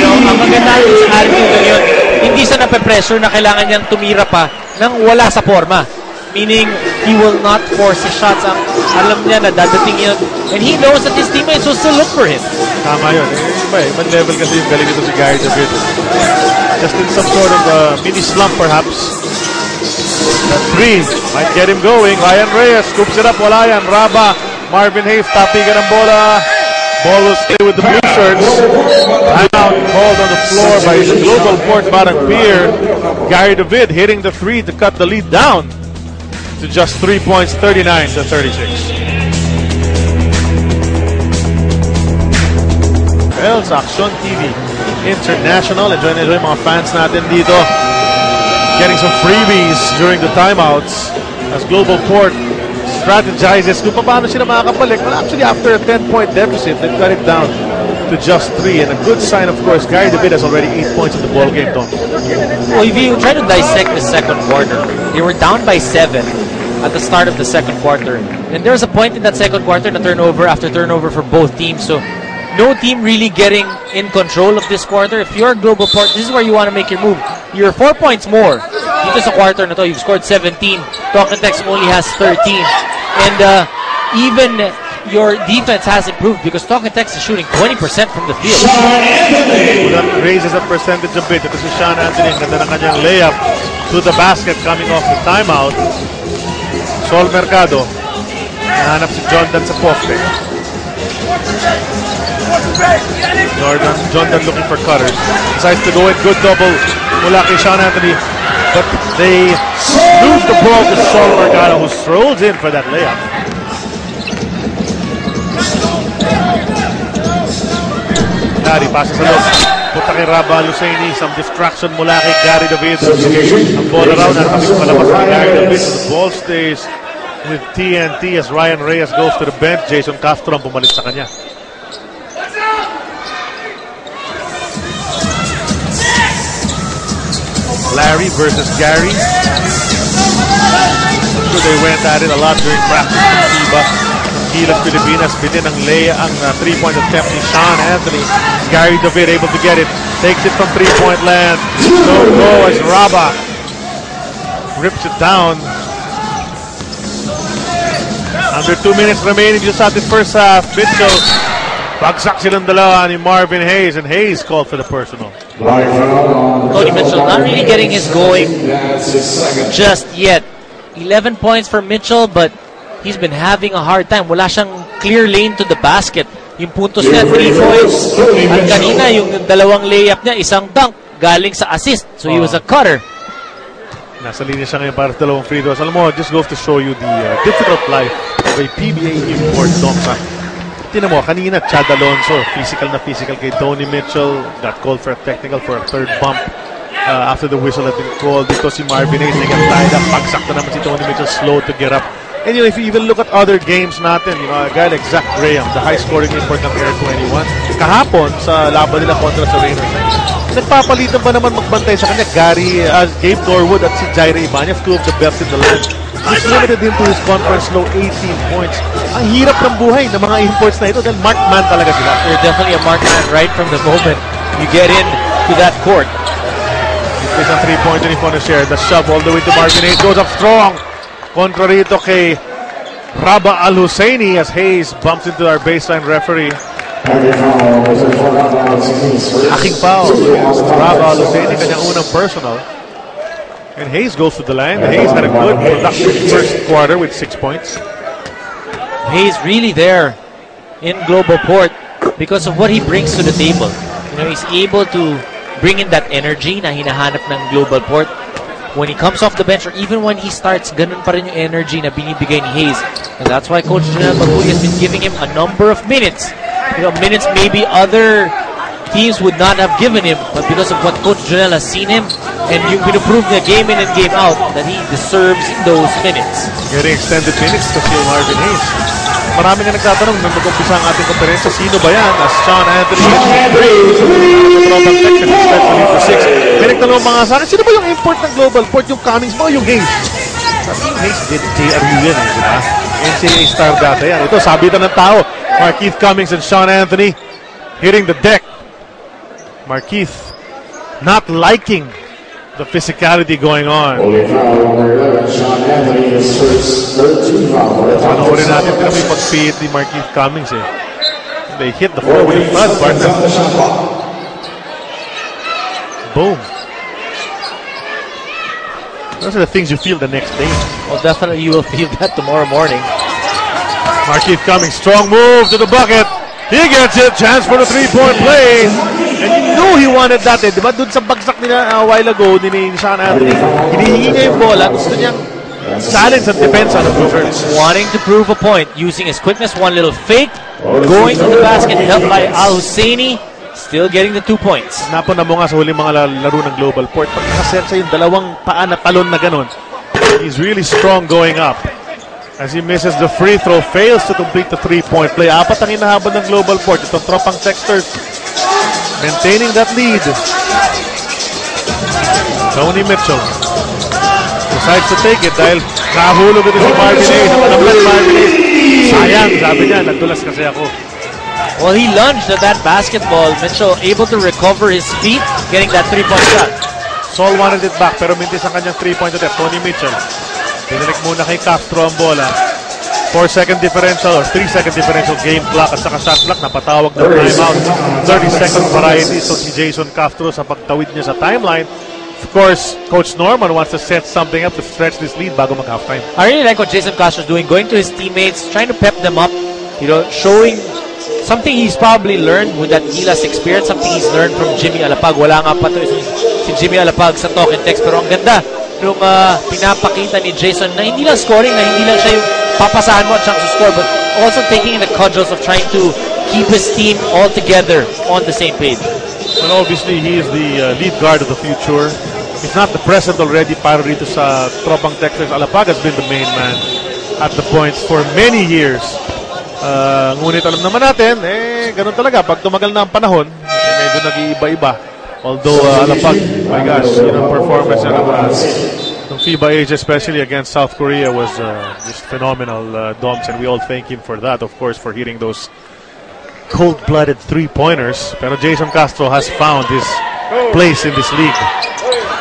ang maganda sa attitude na yun, hindi siya nape-pressure na kailangan niyang tumira pa nang wala sa forma. Meaning, he will not force his shots. Alam niya na dadating yun. And he knows that his teammates will still look for him. Tama yun. Ibang level kasi yung galing ito si Gary David. Just in some sort of mini slump perhaps. That 3 might get him going. Ryan Reyes scoops it up. Wala yan. Raba, Marvin Hayes tapigan ng bola. Ball will stay with the blue shirts. Timeout called on the floor by the Global Port Barang Pier. Gary David hitting the 3 to cut the lead down to just 3 points, 39-36. Well, sa Action TV International, enjoy mga fans natin dito. Getting some freebies during the timeouts as Global Port strategizes kung paano sila makakabalik. Well, actually, after a 10-point deficit, they've got it down to just 3. And a good sign, of course, Gary David has already 8 points in the ball game, Tom. Well, if you try to dissect the second quarter, they were down by 7 at the start of the second quarter. And there was a point in that second quarter na turnover after turnover for both teams. So, no team really getting in control of this quarter. If you're Global Port, this is where you want to make your move. You're 4 points more. Dito sa quarter na to, you've scored 17. Talk and Text only has 13. And even your defense has improved because Talk and Text is shooting 20% from the field. That raises the percentage a bit. Ito si Sean Anthony, ganda ng kanyang layup to the basket coming off the timeout. Sol Mercado Nahanap si Jordan sa poste. Jordan looking for cutters. Decides to go in. Good double mula kay Sean Anthony. But they lose the ball to Saul Vergara, who strolls in for that layup. Gary passes sa loob. Punta kay Raba Al-Husseini. Some distraction mula kay Gary David. Ang ball around at kami palabas kay Gary David. The ball stays with TNT as Ryan Reyes goes to the bench. Jason Castro ang pumalit sa kanya. Larry versus Gary. I'm sure they went at it a lot during practice from FIBA. Gilas Pilipinas, bitin ang ang 3-point attempt ni Sean Anthony. Gary David able to get it. Takes it from 3-point land. No go as Raba rips it down. Under 2 minutes remaining just at the first half. Mitchell, bagsak silang dalawa ni Marvin Hayes, and Hayes called for the personal. Tony Mitchell not really getting his going just yet. 11 points for Mitchell, but he's been having a hard time. Wala siyang clear lane to the basket. Yung puntos niya, 3 points. At kanina, yung dalawang layup niya, isang dunk galing sa assist. So he was a cutter. Nasa linya siya ngayon para sa dalawang free throws. Alam mo, just goes to show you the difficult life of a PBA import Domsa. Tinan mo, kanina, Chad Alonso, physical na physical kay Tony Mitchell. Got called for a technical for a third bump after the whistle had been called. Dito si Marvin Hayes, they got tied up. Pagsak na naman si Tony Mitchell, slow to get up. And if you even look at other games natin, a guy like Zach Graham, the high-scoring import ng Air 21, kahapon sa laban nila kontra sa Raiders, nagpapalitan ba naman magbantay sa kanya Gabe Norwood at si Jaire Ibanez, two of the best in the land. He's limited him to his conference low 18 points. Ang hirap ng buhay ng mga imports na ito dahil marked man talaga sila. You're definitely a marked man right from the moment you get in to that court. It's a 3-pointer ni Fonacier. The shove all the way to Marvin Hayes. Goes up strong. Kontra rito kay Raba Al-Husseini as Hayes bumps into our baseline referee. Aking foul. Raba Al-Husseini, kanyang unang personal. And Hayes goes to the line. Hayes had a good productive first quarter with 6 points. Hayes really there in Global Port because of what he brings to the table. He's able to bring in that energy na hinahanap ng Global Port. When he comes off the bench or even when he starts, ganun pa rin yung energy na binibigay ni Hayes. And that's why Coach Jonel Maguli has been giving him a number of minutes. Minutes maybe other teams would not have given him, but because of what Coach Jonel has seen him, and yung pinuprove niya game in and game out, that he deserves those minutes. Getting extended minutes to si Marvin Hayes. Marami nga nagtatanong nung mag-umpisa ang ating konferensya, sino ba yan? As Sean Anthony may nagtanong mga sa akin, sino ba yung import ng Global Port? Yung Cummings ba o yung Hayes? Sabi yung Hayes, JRU yan, diba? NCAA star data yan. Ito, sabitan ng tao. Markeith Cummings and Sean Anthony hitting the deck. Markeith not liking the physicality going on. Panoorin natin pero may pag-feed ni Markeith Cummings eh. They hit the floor with the front partner. Boom. Those are the things you feel the next day. Well, definitely you will feel that tomorrow morning. Markeith Cummings, strong move to the bucket. He gets it. Chance for the 3-point play. And you knew he wanted that eh. Diba dun sa bagsak nila a while ago ni Sean Anthony, hinihingi niya yung bola. Gusto niyang challenge at defense on the Brewers. Wanting to prove a point. Using his quickness. One little fake. Going to the basket. Helped by Al-Husseini. Still getting the 2 points. Napuna mo nga sa huling mga laro ng Global Port. Pag nakasensa yung dalawang paa na talon na ganun, he's really strong going up. As he misses the free throw, fails to complete the 3-point play. Apat ang inahabol ng Global Port. Itong tropang Texters maintaining that lead. Tony Mitchell decides to take it dahil nahulog ito si Marvin Hayes. Sayang, sabi niya, nagdulas kasi ako. Well, he lunged at that basketball. Mitchell able to recover his feet, getting that 3-point shot. Saul wanted it back pero mintis ang kanyang 3-point attempt. Tony Mitchell. Pinalik muna kay Castro ang bola. 4-second differential or 3-second differential game clock at saka shot clock. Napatawag ng timeout. 30-second variety. So si Jason Castro sa pagtawid niya sa timeline, course, Coach Norman wants to set something up to stretch this lead bago mag-halftime. I really like what Jason Castro's doing, going to his teammates, trying to pep them up, showing something he's probably learned with that Gilas experience, something he's learned from Jimmy Alapag. Wala nga pa to si Jimmy Alapag sa talk and text, pero ang ganda nung pinapakita ni Jason na hindi lang scoring, na hindi lang siya yung papasahan mo at siyang score, but also taking in the cudgels of trying to keep his team all together on the same page. Well, obviously, he is the lead guard of the future. He's not the present already para rito sa Tropang Texas. Alapag has been the main man at the points for many years. Ngunit alam naman natin, ganun talaga. Pag tumagal na ang panahon, medyo nag-iiba-iba. Although, Alapag, my gosh, performance ng FIBA age, especially against South Korea, was just phenomenal, Doms, and we all thank him for that, of course, for hitting those cold-blooded three-pointers. Pero Jason Castro has found his place in this league.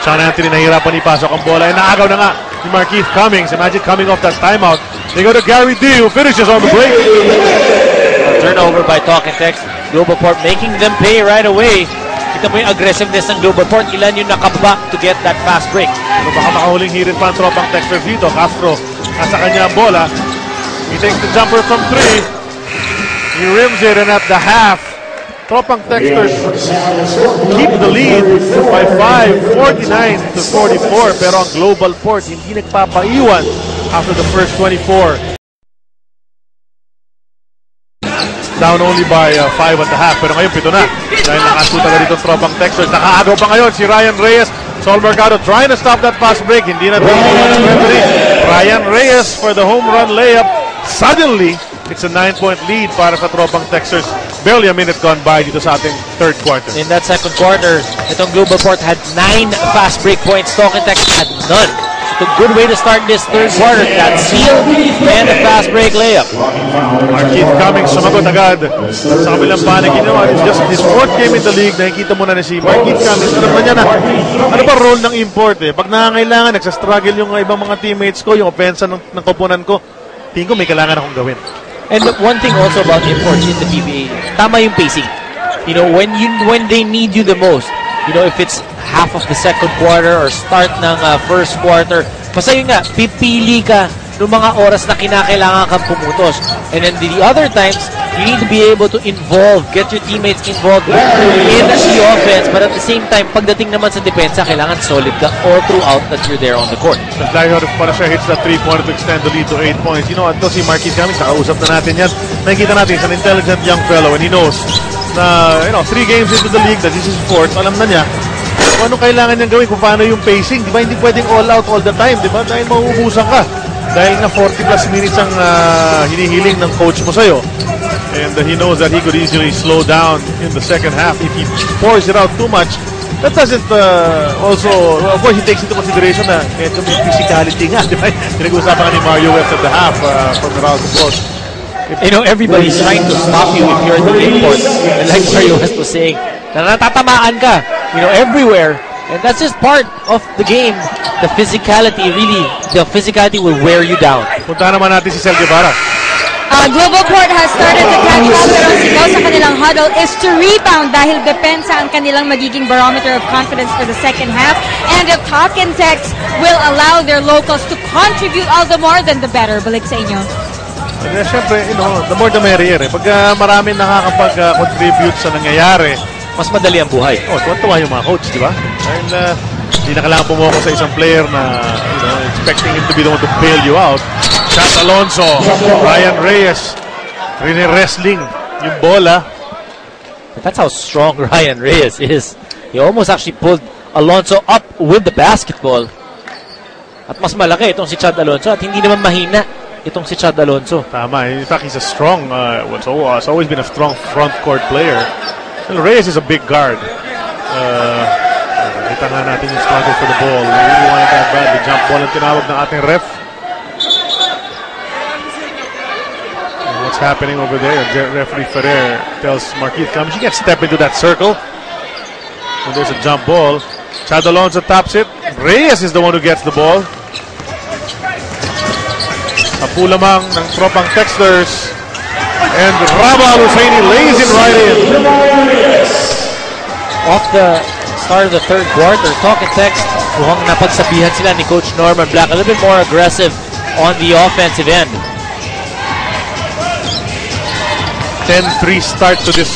Sean Anthony nahirapan ipasok ang bola. Naagaw na nga ni Markeith Cummings. Imagine coming off that timeout. They go to Gary D, who finishes on the break. Turnover by Talk and Text. Global Port making them pay right away. Kita mo yung aggressiveness ng Global Port. Ilan yung nakababa to get that fast break. Pero baka makahuling hirit pa ang Tropang Texters dito. Castro, nasa kanya ang bola. He takes the jumper from 3. He rims it, and at the half, Tropang Texters keep the lead by 5, 49-44. Pero ang Global Port hindi nagpapaiwan after the first 24. Down only by 5 at the half. Pero ngayon, 7 na. Dahil nakasuta na dito Tropang Texters. Nakaagaw pa ngayon si Ryan Reyes. Sol Mercado trying to stop that fast break. Hindi na Ryan Reyes for the home run layup. Suddenly, it's a 9-point lead para sa Tropang Texters. Barely a minute gone by dito sa ating third quarter. In that second quarter, itong Global Port had 9 fast break points. Talk and Text had none. It's a good way to start this third quarter. That steal and a fast break layup. Markeith Cummings sumagot agad sa kabilang panig. It's just his fourth game in the league. Nakikita mo na si Markeith Cummings. Alam na niya na ano ba role ng import Pag nangangailangan, nagsastruggle yung ibang mga teammates ko, yung offense ng koponan ko, tingin ko may kailangan akong gawin. And one thing also about imports in the PBA, tama yung pacing. When they need you the most, if it's half of the second quarter or start ng first quarter, basta yun nga, pipili ka ng mga oras na kinakailangan kang pumutos. And then the other times, you need to be able to get your teammates involved in the offense, but at the same time, pagdating naman sa depensa, kailangan solid ka all throughout that you're there on the court. Dahil para siya hits that 3-pointer to extend the lead to 8 points. Ito si Markeith Cummings, nakausap na natin yan. Nakikita natin, he's an intelligent young fellow and he knows na 3 games into the league, that this is fourth, alam na niya kung ano kailangan niyang gawin, kung paano yung pacing. Di ba, hindi pwedeng all out all the time, di ba? Dahil mauubusan ka. Dahil na 40 plus minutes ang hinihiling ng coach mo sa'yo. And he knows that he could easily slow down in the second half if he pours it out too much. That doesn't also, of course, he takes into consideration na medyo may physicality nga, di ba? Pinag-uusapan ka ni Mario West at the half from around the post. Everybody's trying to stop you if you're in the import. And like Mario West was saying, natatamaan ka, everywhere. And that's just part of the game. The physicality will wear you down. Punta naman natin si Sel Guevara. Global Port has started to catch up, pero ang sigaw sa kanilang huddle is to rebound dahil depensa ang kanilang magiging barometer of confidence for the second half. And if Talk and Text will allow their locals to contribute all the more, then the better. Balik sa inyo. Siyempre, the more the merrier. Pag marami nakakapag-contribute sa nangyayari, mas madali ang buhay. Tuwan-tuwa yung mga coach, di ba? Dahil hindi na kailangan pumoko sa isang player na expecting him to be the one to bail you out. Chad Alonso, Ryan Reyes, wrestling yung bola. That's how strong Ryan Reyes is. He almost actually pulled Alonso up with the basketball. At mas malaki itong si Chad Alonso at hindi naman mahina itong si Chad Alonso. Tama. In fact, he's a strong, has always been a strong front court player. Well, Reyes is a big guard. Kita nga natin yung struggle for the ball. We really wanted that bad. The jump ball ang tinawag ng ating ref. And what's happening over there? Referee Ferrer tells Markeith Cummings, you can't step into that circle. And there's a jump ball. Chad Alonso taps it. Reyes is the one who gets the ball. Sapu lamang ng Tropang Texters. And Raba Al-Husseini lays it right in. Off the start of the third quarter. Talk and text, mukhang napagsabihan sila ni Coach Norman Black. A little bit more aggressive on the offensive end. 10-3 start to this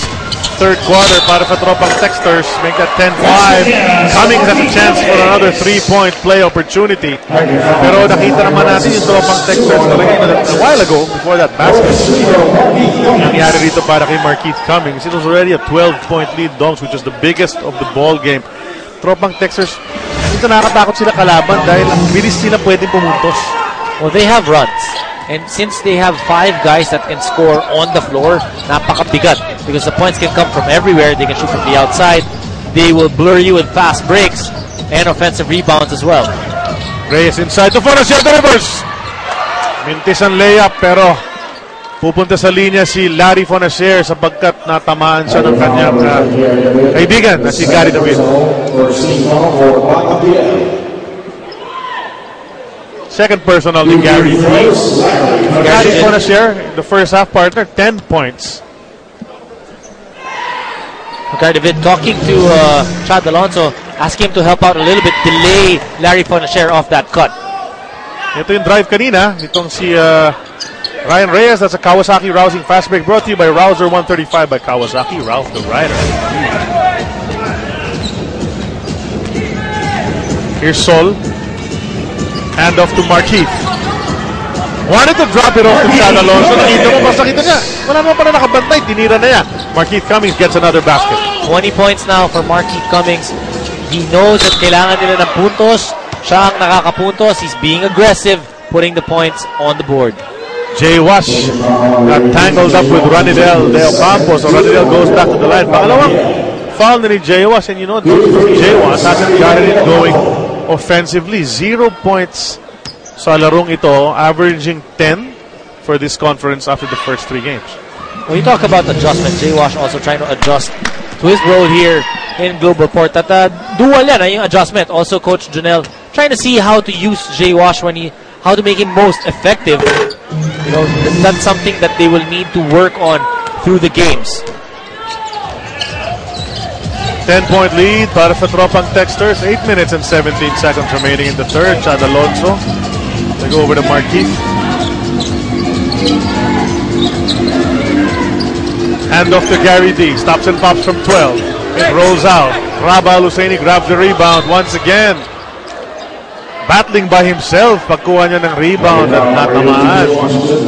third quarter para sa Tropang Texters. Make that 10-5. Cummings has a chance for another 3-point play opportunity. Pero nakita naman natin yung Tropang Texters talaga a while ago, before that basket. Nangyari rito para kay Markeith Cummings. It was already a 12-point lead, Doms, which is the biggest of the ball game. Tropang Texters, minsan nakakatakot sila kalaban dahil ang bilis sila pwedeng pumuntos. Well, they have runs. And since they have 5 guys that can score on the floor, napakabigat. Because the points can come from everywhere. They can shoot from the outside. They will blur you with fast breaks and offensive rebounds as well. Reyes inside to Fonacier, delivers! Mintis ang layup, pero pupunta sa linya si Larry Fonacier sapagkat natamaan siya ng kanyang kaibigan na si Gary David. Second personal ni Gary. Gary Fonacier, the first half partner, 10 points. Gary David talking to Chad Alonso, asking him to help out a little bit, delay Larry Fonacier off that cut. Ito yung drive kanina, nitong si Ryan Reyes. That's a Kawasaki Rousing Fast Break brought to you by Rouser 135 by Kawasaki, Ralph the Rider. Here's Sol. Hand off to Markeith. Wanted to drop it off to Chad Alonso. Nakita mo, basta kita niya. Wala naman pala nakabantay. Tinira na yan. Markeith Cummings gets another basket. 20 points now for Markeith Cummings. He knows that kailangan nila ng puntos. Siya ang nakakapuntos. He's being aggressive, putting the points on the board. Jay Wash got tangled up with Ranidel De Ocampo. So Ranidel goes back to the line. Pangalawang foul na ni Jay Wash. And you know, Jay Wash hasn't gotten it going offensively. 0 points sa larong ito, averaging 10 for this conference after the first 3 games. When you talk about adjustment, Jay Wash also trying to adjust to his role here in Global Port. At dual yan, yung adjustment. Also, Coach Janelle trying to see how to use Jay Wash how to make him most effective. You know, that's something that they will need to work on through the games. 10-point lead para sa Tropang Texters. 8 minutes and 17 seconds remaining in the third. Chad Alonso. They go over to Markeith. Hand off to Gary D. Stops and pops from 12. It rolls out. Raba Al-Husseini grabs the rebound once again. Battling by himself. Pagkuha niya ng rebound at natamaan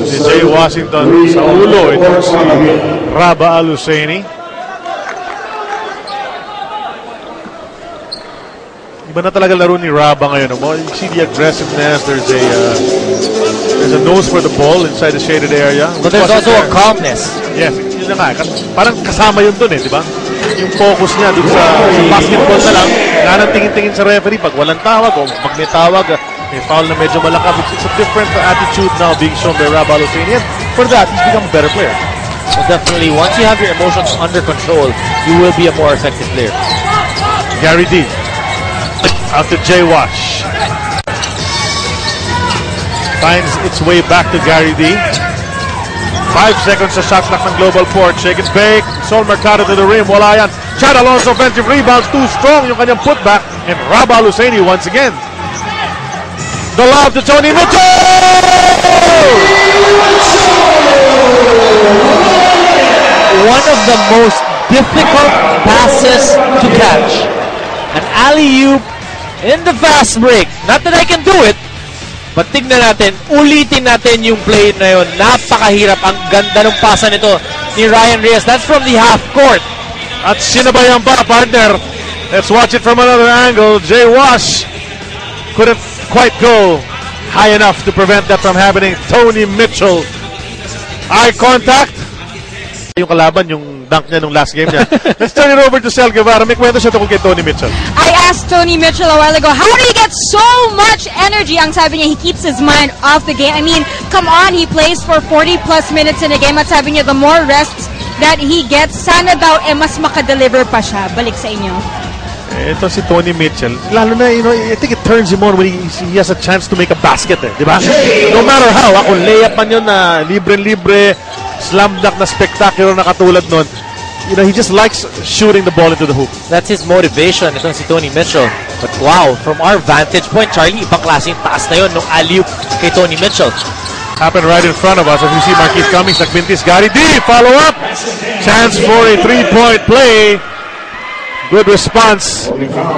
si Jay Washington sa ulo. Ito si Raba Al-Husseini. Iba na talaga laro ni Raba ngayon. You see the aggressiveness. There's a nose for the ball inside the shaded area. But there's also a calmness. Yes, yun na nga. Parang kasama yun dun di ba? Yung focus niya dun sa basketball na lang. Wala nang tingin-tingin sa referee pag walang tawag o pag may tawag, may foul na medyo malakab. It's a different attitude now being shown by Raba Al-Husseini. And for that, he's become a better player. So definitely, once you have your emotions under control, you will be a more effective player. Gary D. Out to Jay Wash. Finds its way back to Gary D. 5 seconds sa shot clock ng Global Port. Shake and bake. Sol Mercado to the rim. Wala yan. Chad Alonso offensive rebounds. Too strong yung kanyang putback. And Raba Al-Husseini once again. The lob to Tony Mitchell! One of the most difficult passes to catch. An alley-oop in the fast break. Not that I can do it, but tignan natin, ulitin natin yung play na yun. Napakahirap. Ang ganda ng pasa nito ni Ryan Reyes. That's from the half court. At sinabayan pa, partner. Let's watch it from another angle. Jay Wash couldn't quite go high enough to prevent that from happening. Tony Mitchell. Eye contact. Yung kalaban, yung dunk niya nung last game niya. Let's turn it over to Sel Guevara. May kwento siya tungkol kay Tony Mitchell. I asked Tony Mitchell a while ago, how do you get so much energy? Ang sabi niya, he keeps his mind off the game. I mean, come on, he plays for 40 plus minutes in a game. At sabi niya, the more rests that he gets, sana daw mas makadeliver pa siya. Balik sa inyo. Ito si Tony Mitchell. Lalo na, I think it turns him on when he has a chance to make a basket. Di ba? No matter how, kung layup man yun na libre-libre, slam dunk na spectacular na katulad nun, he just likes shooting the ball into the hoop. That's his motivation, itong si Tony Mitchell. But wow, from our vantage point, Charlie, ibang klase yung taas na yun nung alley-oop kay Tony Mitchell. Happened right in front of us. As you see, Marquise Cummings, nagbintis. Gary D, follow up. Chance for a three-point play. Good response.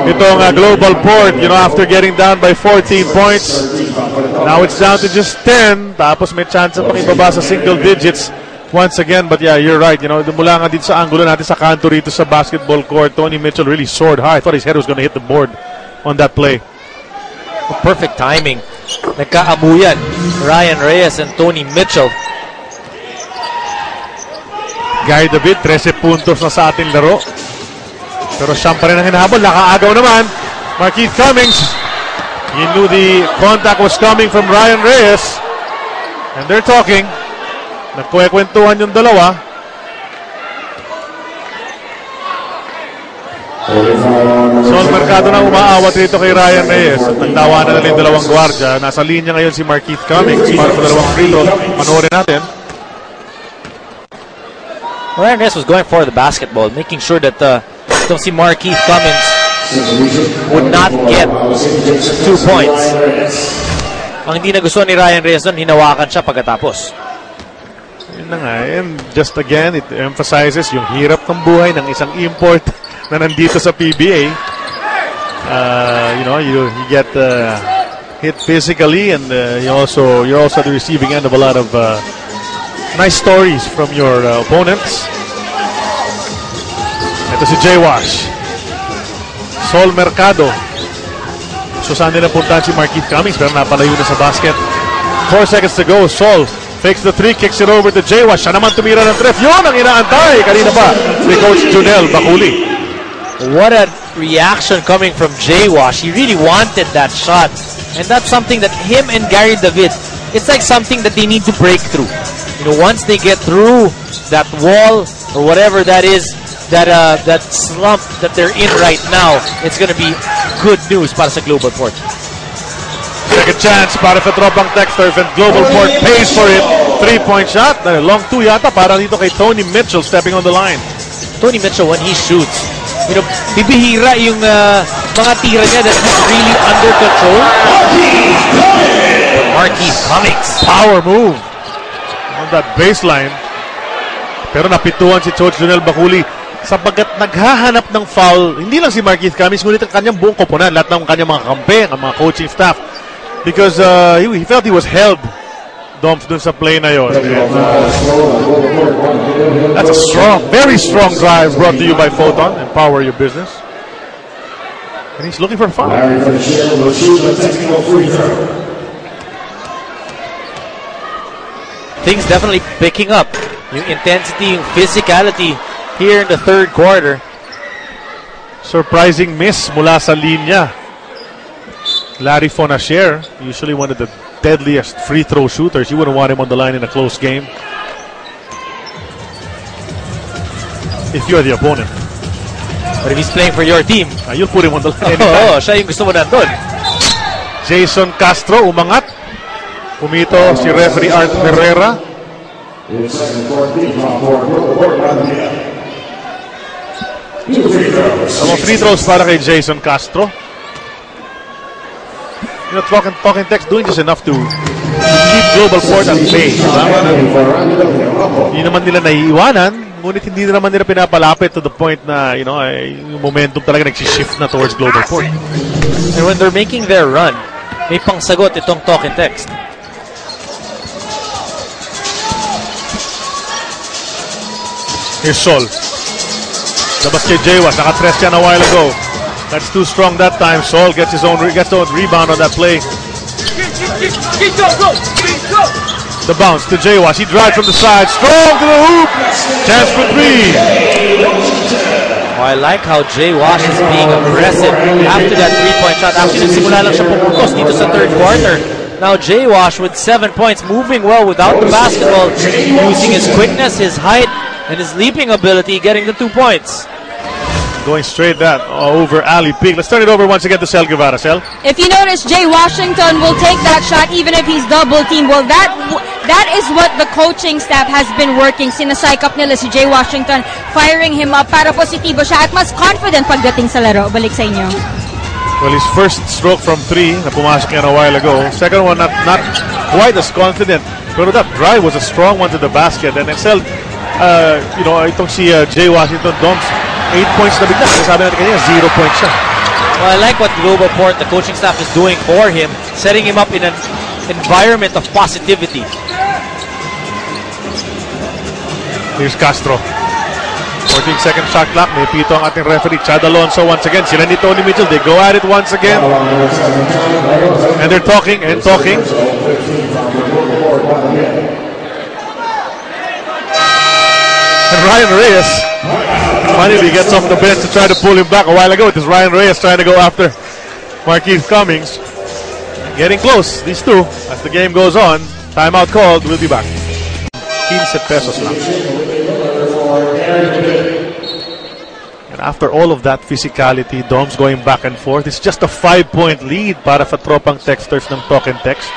Itong Global Port, after getting down by 14 points. Now it's down to just 10. Tapos may chance pang ibaba sa single digits once again. But yeah, you're right. Mula nga dito sa angulo natin sa kanto rito sa basketball court, Tony Mitchell really soared high. I thought his head was going to hit the board on that play. Perfect timing. Nagkaabuyan Ryan Reyes and Tony Mitchell. Guy David, 13 puntos na sa ating laro. Pero siyang pa rin ang hinahabol. Nakaagaw naman. Marquise Cummings. He knew the contact was coming from Ryan Reyes. And they're talking. Nagkwekwentuhan yung dalawa. Sol Mercado na umaawat rito kay Ryan Reyes. At nagtawanan na rin dalawang gwardya. Nasa linya ngayon si Marquise Cummings para sa dalawang free throw. Panoorin natin. Ryan Reyes was going for the basketball, making sure that si Marquise Cummings would not get 2 points. Ang hindi na gusto ni Ryan Reyes doon, hinawakan siya pagkatapos. Yun na nga. And just again, it emphasizes yung hirap ng buhay ng isang import na nandito sa PBA. You get hit physically, and you're also the receiving end of a lot of nice stories from your opponents. Ito si Jay Wash. Sol Mercado. So saan nila puntahan si Marquise Cummings, pero napalayo na sa basket. 4 seconds to go. Sol fakes the three, kicks it over to Jay Wash. Siya naman tumira ng tref. Yun ang inaantay kanina pa ni Coach Junel Bakuli. What a reaction coming from Jay Wash. He really wanted that shot. And that's something that him and Gary David, it's like something that they need to break through. Once they get through that wall or whatever that is, that slump that they're in right now, it's gonna be good news para sa Global Port. Second chance para sa Tropang Texters, and Global Port pays for it. 3-point shot. Long 2 yata para dito kay Tony Mitchell stepping on the line. Tony Mitchell, when he shoots, bibihira yung mga tira niya that he's really under control. Marquise Cummings. Power move on that baseline. Pero napituan si Coach Junel Bakuli sapagkat naghahanap ng foul, hindi lang si Marquise Cummings, ngunit ang kanyang buong koponan, lahat ng kanyang mga kampe, ang mga coaching staff. Because he felt he was held, Domps, dun sa play na yun. That's a strong, very strong drive brought to you by Photon. Empower your business. And he's looking for a foul. Things definitely picking up. Yung intensity, yung physicality here in the third quarter. Surprising miss mula sa linya. Larry Fonacier, usually one of the deadliest free throw shooters. You wouldn't want him on the line in a close game if you're the opponent. But if he's playing for your team, you'll put him on the line Oo, anytime. siya yung gusto mo nandun. Jason Castro umangat. Pumito si referee Art Herrera. Some free throws para kay Jason Castro. Talking Text doing just enough to keep Global Port at bay. Hindi naman nila naiiwanan, ngunit hindi naman nila pinapalapit to the point na, yung momentum talaga nagsishift na towards Global Port. And when they're making their run, may pangsagot itong Talking Text. Here's Sol. Labas kay Jaywas. Naka-press yan a while ago. That's too strong that time. Sol gets his own rebound on that play. The bounce to Jaywas. He drives from the side. Strong to the hoop. Chance for three. Oh, I like how Jay Wash is being aggressive after that 3-point shot. Actually, nagsimula lang siya pupuntos dito sa third quarter. Now Jay Wash with 7 points, moving well without the basketball, using his quickness, his height, and his leaping ability, getting the 2 points. Going straight that over Ali Pig. Let's turn it over once again to Sel Guevara. Sel? If you notice, Jay Washington will take that shot even if he's double teamed. Well, that is what the coaching staff has been working. Sinasike up nila si Jay Washington, firing him up para positibo siya at mas confident pagdating sa laro. Balik sa inyo. Well, his first stroke from 3 na pumasok yan a while ago. Second one, not quite as confident. Pero that drive was a strong one to the basket. And Excel, itong si Jay Washington, Doms, 8 points na bigla. Sabi natin kanina, 0 points siya. Well, I like what Global Port, the coaching staff, is doing for him, setting him up in an environment of positivity. Here's Castro. 14-second shot clock. May pito ang ating referee, Chad Alonso once again. Sila ni Tony Mitchell, they go at it once again. And they're talking and talking. And Ryan Reyes finally gets off the bench to try to pull him back. A while ago, it was Ryan Reyes trying to go after Marquise Cummings. Getting close, these two, as the game goes on. Timeout called, we'll be back. 15 pesos lang. And after all of that physicality, Doms going back and forth, it's just a 5-point lead para sa tropang texters ng Talk and Text.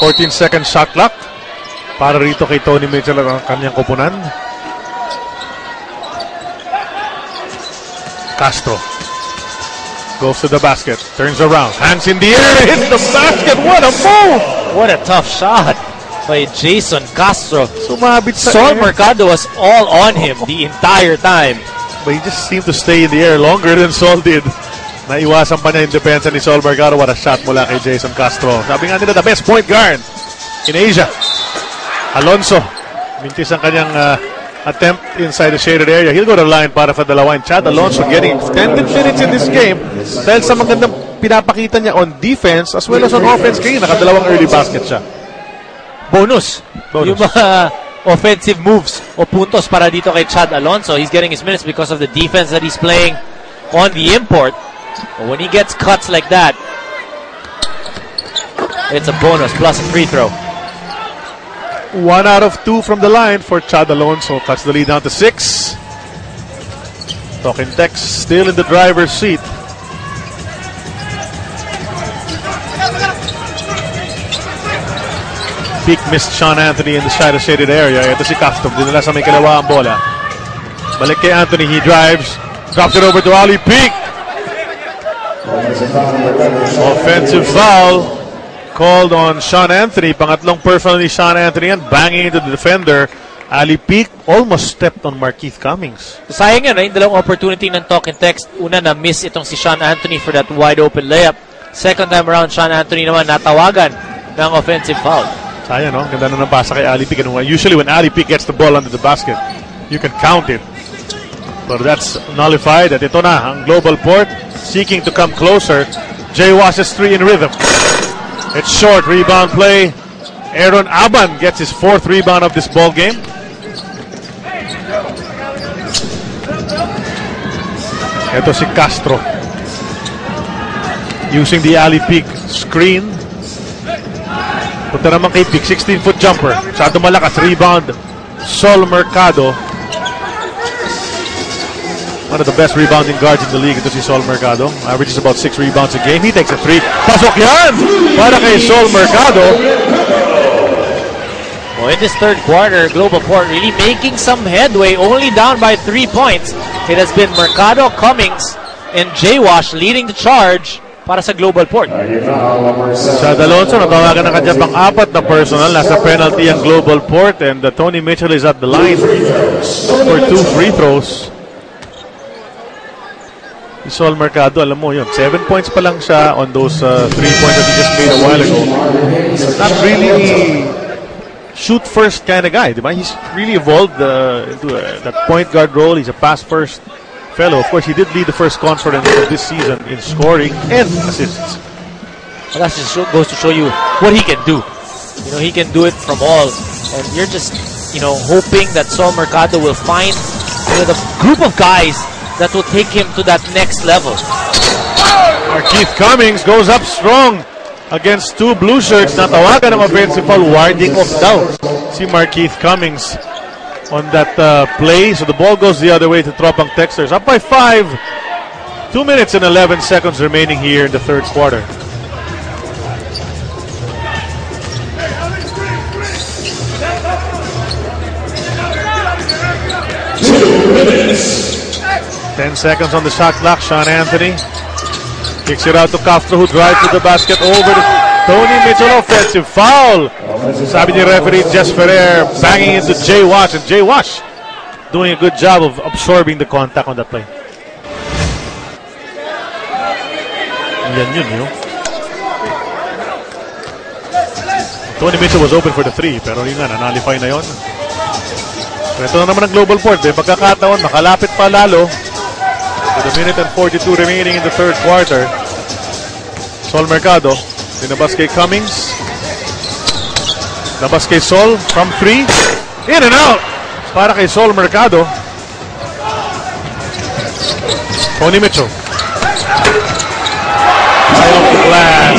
14-second shot clock para rito kay Tony Mitchell ang kanyang kupunan. Castro goes to the basket, turns around, hands in the air, hits the basket. What a move! What a tough shot by Jason Castro. Sumabit sa Sol air. Mercado was all on him the entire time. But he just seemed to stay in the air longer than Sol did. Naiwasan pa niya yung depensa ni Sol Mercado. What a shot mula kay Jason Castro. Sabi nga nila, the best point guard in Asia. Alonso, mintis ang kanyang attempt inside the shaded area. He'll go to the line para sa dalawa. And Chad Alonso getting extended minutes in this game dahil sa magandang pinapakita niya on defense as well as on offense. Kaya nakadalawang early basket siya. Bonus. Yung mga offensive moves o puntos para dito kay Chad Alonso. He's getting his minutes because of the defense that he's playing on the import. But when he gets cuts like that, it's a bonus plus a free throw. 1 out of 2 from the line for Chad Alonso. Cuts the lead down to 6. Talking Text still in the driver's seat. Peak missed Sean Anthony in the shadow shaded area. Ito si Castro. Dinala sa may kalawa ang bola. Balik kay Anthony. He drives. Drops it over to Ali Peak. Offensive foul called on Sean Anthony. Pangatlong personal ni Sean Anthony yan. Banging into the defender. Ali Peak almost stepped on Marquise Cummings. Sayang yan, yung dalawang opportunity ng Talk and Text. Una na miss itong si Sean Anthony for that wide open layup. Second time around, Sean Anthony naman natawagan ng offensive foul. Sayang, no? Ganda na nabasa kay Ali Peak. Usually when Ali Peak gets the ball under the basket, you can count it. But that's nullified. At ito na, ang Global Port seeking to come closer. Jay Wash's 3 in rhythm. It's short. Rebound play. Aaron Aban gets his 4th rebound of this ball game. Ito si Castro. Using the Ali Peak screen. Punta naman kay Peak. 16-foot jumper. Masyado malakas. Rebound. Sol Mercado. One of the best rebounding guards in the league. Ito si Sol Mercado. Averages about 6 rebounds a game. He takes a 3. Pasok yan! Para kay Sol Mercado. Well, in this third quarter, Global Port really making some headway. Only down by 3 points. It has been Mercado, Cummings, and Jay Wash leading the charge para sa Global Port. Chad Alonso, natawagan na kanya pang 4 na personal. Nasa penalty ang Global Port. And Tony Mitchell is at the line for 2 free throws. Sol Mercado, alam mo yun, 7 points pa lang siya on those 3 points that he just made a while ago. Not really shoot first kind of guy, diba? He's really evolved into that point guard role. He's a pass first fellow. Of course, he did lead the first conference of this season in scoring and assists. Well, that just goes to show you what he can do. You know, he can do it from all. And you're just, hoping that Sol Mercado will find the group of guys that will take him to that next level. Marquise Cummings goes up strong against 2 blue shirts. Natawagan ng offensive foul, warding off daw si Marquise Cummings on that play. So the ball goes the other way to Tropang Texters. Up by 5. 2 minutes and 11 seconds remaining here in the third quarter. 10 seconds on the shot clock. Sean Anthony kicks it out to Castro, who drives to the basket over to Tony Mitchell. Offensive foul. Sabi ni referee Jess Ferrer, banging into Jay Wash, and Jay Wash doing a good job of absorbing the contact on that play. Yan yun, yun. Tony Mitchell was open for the 3, pero yun nga, nanalify na yun. Ito na naman ang Global Port. May pagkakataon, makalapit pa lalo. With a minute and 42 remaining in the third quarter. Sol Mercado, dinabas kay Cummings. Labas kay Sol from 3. In and out! Para kay Sol Mercado. Tony Mitchell. High off the glass.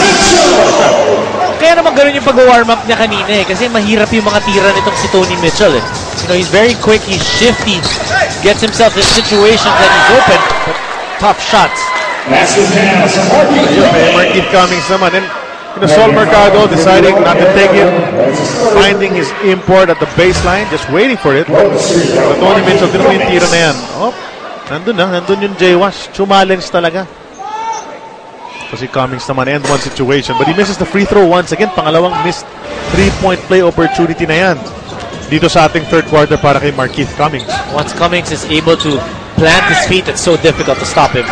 Kaya naman ganun yung pag-warm up niya kanina eh. Kasi mahirap yung mga tira nitong si Tony Mitchell eh. You know, he's very quick, he's shifty, gets himself in situations that he's open, but tough shots. Marquise Cummings naman. And you know, Sol Mercado deciding not to take it, finding his import at the baseline, just waiting for it. But Tony Mitchell, din naman yung tira na yan. Oh, nandun yung Jay Wash. Challenge talaga. So si Cummings naman, end one situation. But he misses the free throw once again. Pangalawang missed 3-point play opportunity na yan. Dito sa ating third quarter para kay Marquise Cummings. Once Cummings is able to plant his feet, it's so difficult to stop him.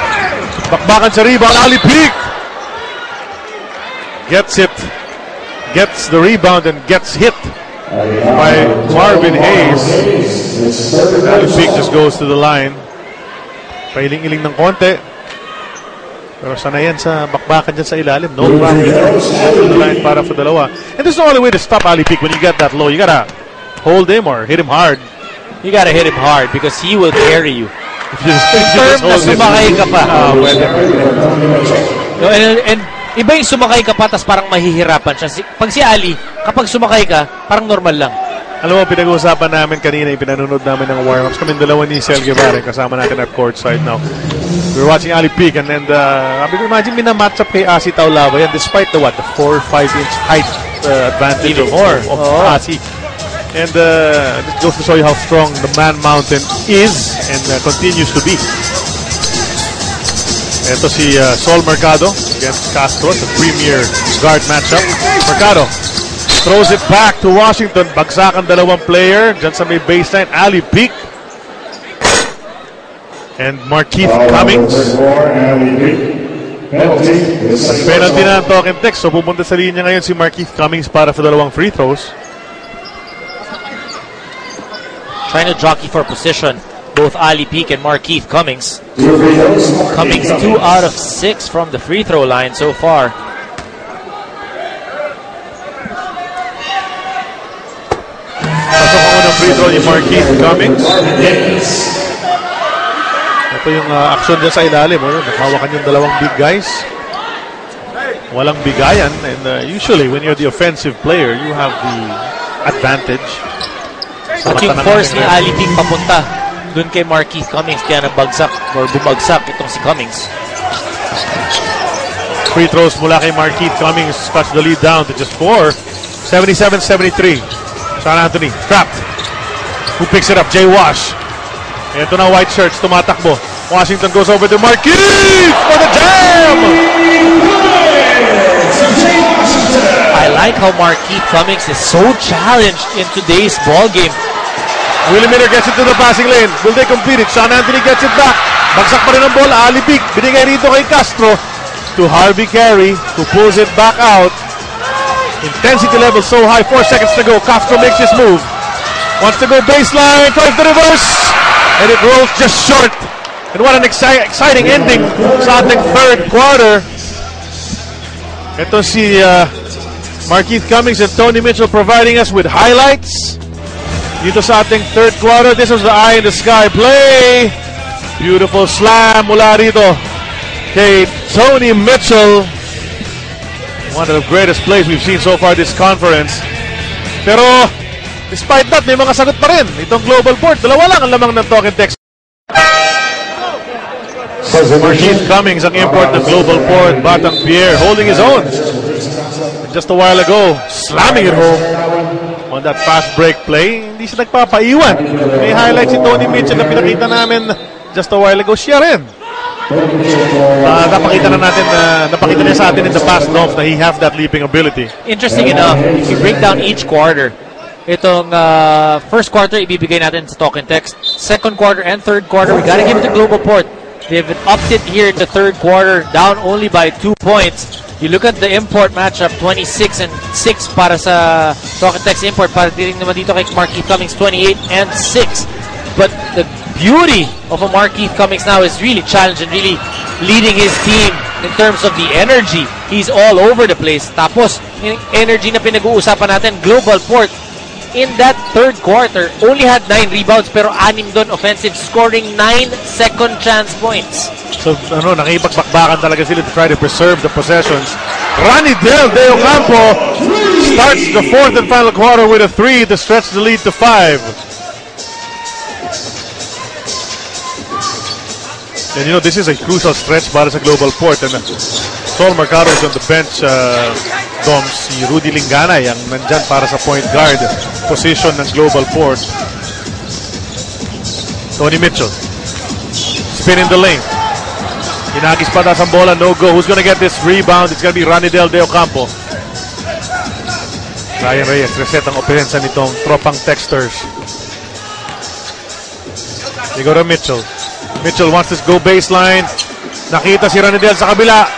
Bakbakan sa rebound, Ali Peak! Gets it. Gets the rebound and gets hit by Marvin Hayes. Ali Peak just goes to the line. Pailing-iling ng konti. Pero sana yan sa bakbakan dyan sa ilalim. No problem. To the line para for dalawa. And there's no other way to stop Ali Peak when you get that low. You gotta hold him or hit him hard. You gotta hit him hard because he will carry you. In terms na sumakay ka pa. Pwede. No, and iba yung sumakay ka pa tapos parang mahihirapan siya. Pag si Ali, kapag sumakay ka, parang normal lang. Alam mo, pinag-uusapan namin kanina, pinanonood namin ng warm-ups. Kami dalawa ni Sel Guevara, kasama natin at courtside now. We were watching Ali Peak and then, imagine mina-match up kay Asi Taulava yan despite the 4-5 inch height advantage Even more. of Asi. And this goes to show you how strong the Man Mountain is and continues to be. Ito si Sol Mercado against Castro, the premier guard matchup. Mercado throws it back to Washington. Bagsakan dalawang player. Diyan sa may baseline, Ali Peak. And Marquise Cummings. Penalty na ang token text. So pupunta sa linya ngayon si Marquise Cummings para sa dalawang free throws. Trying to jockey for position, both Ali Peak and Marquise Cummings. Cummings 2 out of 6 from the free throw line so far. Pasok ang unang free throw ni Marquise Cummings. Ito yung action dyan sa ilalim. Nakawakan yung dalawang big guys. Walang bigayan. And usually when you're the offensive player, you have the advantage. At yung force ni Ali Peak papunta dun kay Marquise Cummings, kaya nabagsak or bumagsak itong si Cummings. Free throws mula kay Marquise Cummings, touch the lead down to just 4. 77-73. Sean Anthony trapped. Who picks it up? Jay Wash. Ito na white shirts, tumatakbo. Washington goes over to Marquise for the jam! I like how Marquise Cummings is so challenged in today's ball game. Willie Miller gets it to the passing lane. Will they complete it? Sean Anthony gets it back. Bagsak pa rin ang bola. Ali Peak. Binigay rito kay Castro. To Harvey Carey, who pulls it back out. Intensity level so high. 4 seconds to go. Castro makes his move. Wants to go baseline. Tries the reverse. And it rolls just short. And what an exciting ending sa ating third quarter. Ito si Marquise Cummings and Tony Mitchell providing us with highlights. Dito sa ating third quarter, this was the eye in the sky play. Beautiful slam mula rito kay Tony Mitchell. One of the greatest plays we've seen so far this conference. Pero, despite that, may mga sagot pa rin. Itong Global Port, dalawa lang ang lamang ng token text. Marquise Cummings ang import ng Global Port. Batang Pierre holding his own. And just a while ago, slamming it home on that fast break play. Hindi siya nagpapaiwan. May highlights si Tony Mitchell na pinakita namin just a while ago, siya rin. Napakita niya sa atin in the past, Dolph, na he have that leaping ability. Interesting enough, if you break down each quarter, itong first quarter, ibibigay natin sa talk and text. Second quarter and third quarter, we gotta give it to Global Port. They've upped it here in the third quarter, down only by 2 points. You look at the import matchup, 26 and 6 para sa talk and text import. Para din naman dito kay Markeith Cummings, 28 and 6. But the beauty of a Markeith Cummings now is really challenging, really leading his team in terms of the energy. He's all over the place. Tapos, yung energy na pinag-uusapan natin, Global Port, in that third quarter, only had 9 rebounds pero 6 doon offensive, scoring 9 second chance points. So, nakipagbackbackan talaga sila to try to preserve the possessions. Ranidel De Ocampo starts the fourth and final quarter with a 3 to stretch the lead to 5. And you know, this is a crucial stretch para sa Global Port. And Sol Mercado is on the bench, Dom. Si Rudy Lingganay ang nandyan para sa point guard position ng Global Port. Tony Mitchell. Spin in the lane. Hinagis patas ang bola, no go. Who's gonna get this rebound? It's gonna be Ranidel De Ocampo. Ryan Reyes, reset ang opensa nitong tropang Texters. They go to Mitchell. Mitchell wants to go baseline. Nakita si Ranidel sa kabila.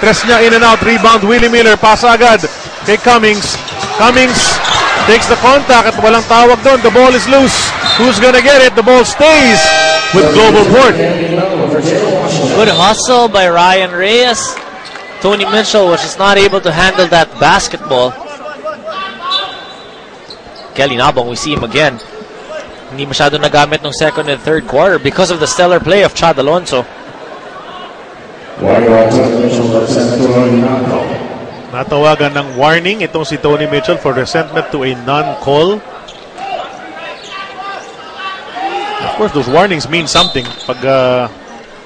Tres niya in and out. Rebound, Willie Miller. Pasa agad kay Cummings. Cummings takes the contact at walang tawag doon. The ball is loose. Who's gonna get it? The ball stays with Global Port. Good hustle by Ryan Reyes. Tony Mitchell was just not able to handle that basketball. Kelly Nabong, we see him again. Hindi masyado nagamit ng second and third quarter because of the stellar play of Chad Alonso. Natawagan ng warning itong si Tony Mitchell for resentment to a non-call. Of course, those warnings mean something. Pag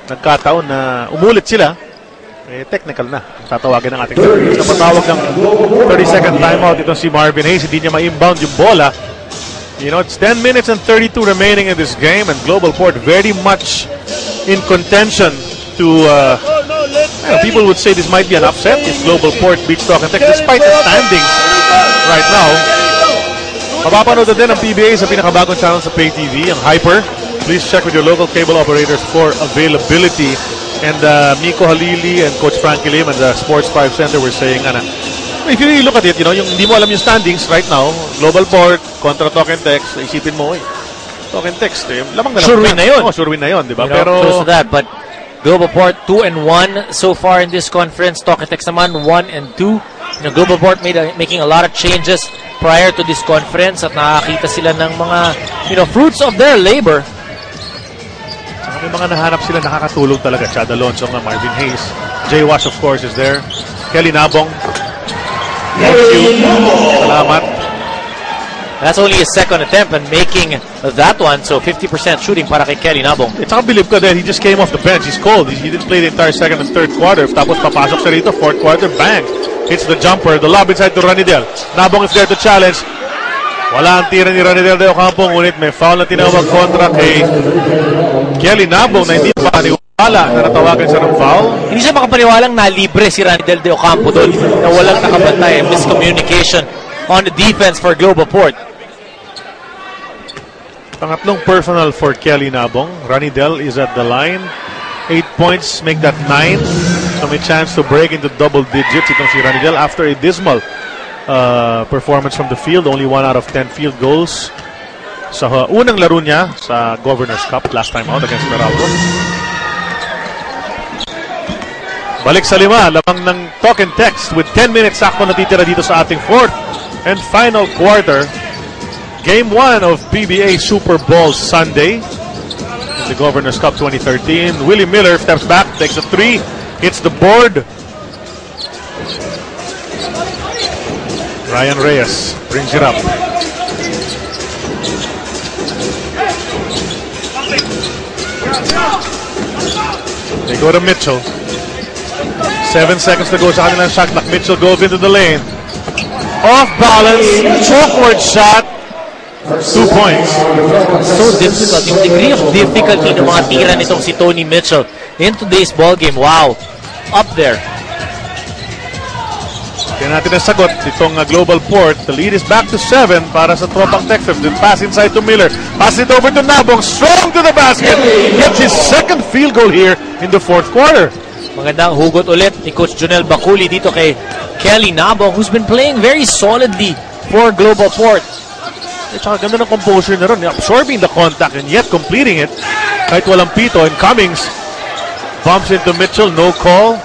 nagkataon na umulit sila, technical na. Tatawagin ng ating napatawag ng 30-second timeout itong si Marvin Hayes. Hindi niya ma-inbound yung bola. You know, it's 10 minutes and 32 remaining in this game, and Global Port very much in contention to, people would say this might be an upset if Global Port beats Talk and Text despite the standings right now. Mapapanood din ang PBA sa pinakabagong channel sa Pay TV, ang Hyper. Please check with your local cable operators for availability. And Miko Halili and Coach Frankie Lim and the Sports 5 Center were saying, if you really look at it, you know, yung hindi mo alam yung standings right now, Global Port kontra Talk and Text, isipin mo, Talk and Text, lamang na lang. Sure win na yun. Oh, sure win na yun, di ba? Pero close to that, but Global Port 2-1 so far in this conference. Talk and Text naman 1-2. You know, Global Port making a lot of changes prior to this conference at nakakita sila ng mga, fruits of their labor. May mga nahanap sila, nakakatulog talaga. Chad Alonso, Marvin Hayes. Jay Wash, of course, is there. Kelly Nabong. Thank you. Salamat. That's only his second attempt and making that one, so 50% shooting para kay Kelly Nabong. It's unbelievable ka that he just came off the bench. He's cold. He didn't play the entire second and third quarter. Tapos papasok siya rito, fourth quarter, bang! Hits the jumper. The lob inside to Ranidel. Nabong is there to challenge. Wala ang tira ni Ranidel De Ocampo, ngunit may foul na tinawag kontra kay Kelly Nabong na hindi pa niwala na natawagan siya ng foul. Hindi siya makapaniwalang nalibre si Ranidel De Ocampo doon na walang nakabantay. Miscommunication on the defense for Global Port. Pangatlong personal for Kelly Nabong. Ranidel is at the line. 8 points, make that 9. So may chance to break into double digits itong si Ranidel after a dismal performance from the field. Only 1 out of 10 field goals sa unang laro niya sa Governor's Cup last time out against Meralco. Balik sa lima, lamang ng Talk and Text with 10 minutes sakto natitira dito sa ating fourth and final quarter. Game 1 of PBA Super Bowl Sunday in the Governor's Cup 2013. Willie Miller steps back, takes a 3, hits the board. Ryan Reyes brings it up. They go to Mitchell. 7 seconds to go sa kanilang shot clock. Mitchell goes into the lane. Off balance, awkward shot. 2 points. So difficult. Yung degree of difficulty ng mga tira nitong si Tony Mitchell in today's ball game. Wow. Up there. Kaya natin ang sagot itong Global Port. The lead is back to 7 para sa Tropang Texas. Then pass inside to Miller. Pass it over to Nabong. Strong to the basket. Gets his second field goal here in the fourth quarter. Magandang hugot ulit ni Coach Jonel Baculi dito kay Kelly Nabong, who's been playing very solidly for Global Port. At saka ganda ng composure na ron. Absorbing the contact and yet completing it. Kahit walang pito. And Cummings bumps into Mitchell. No call.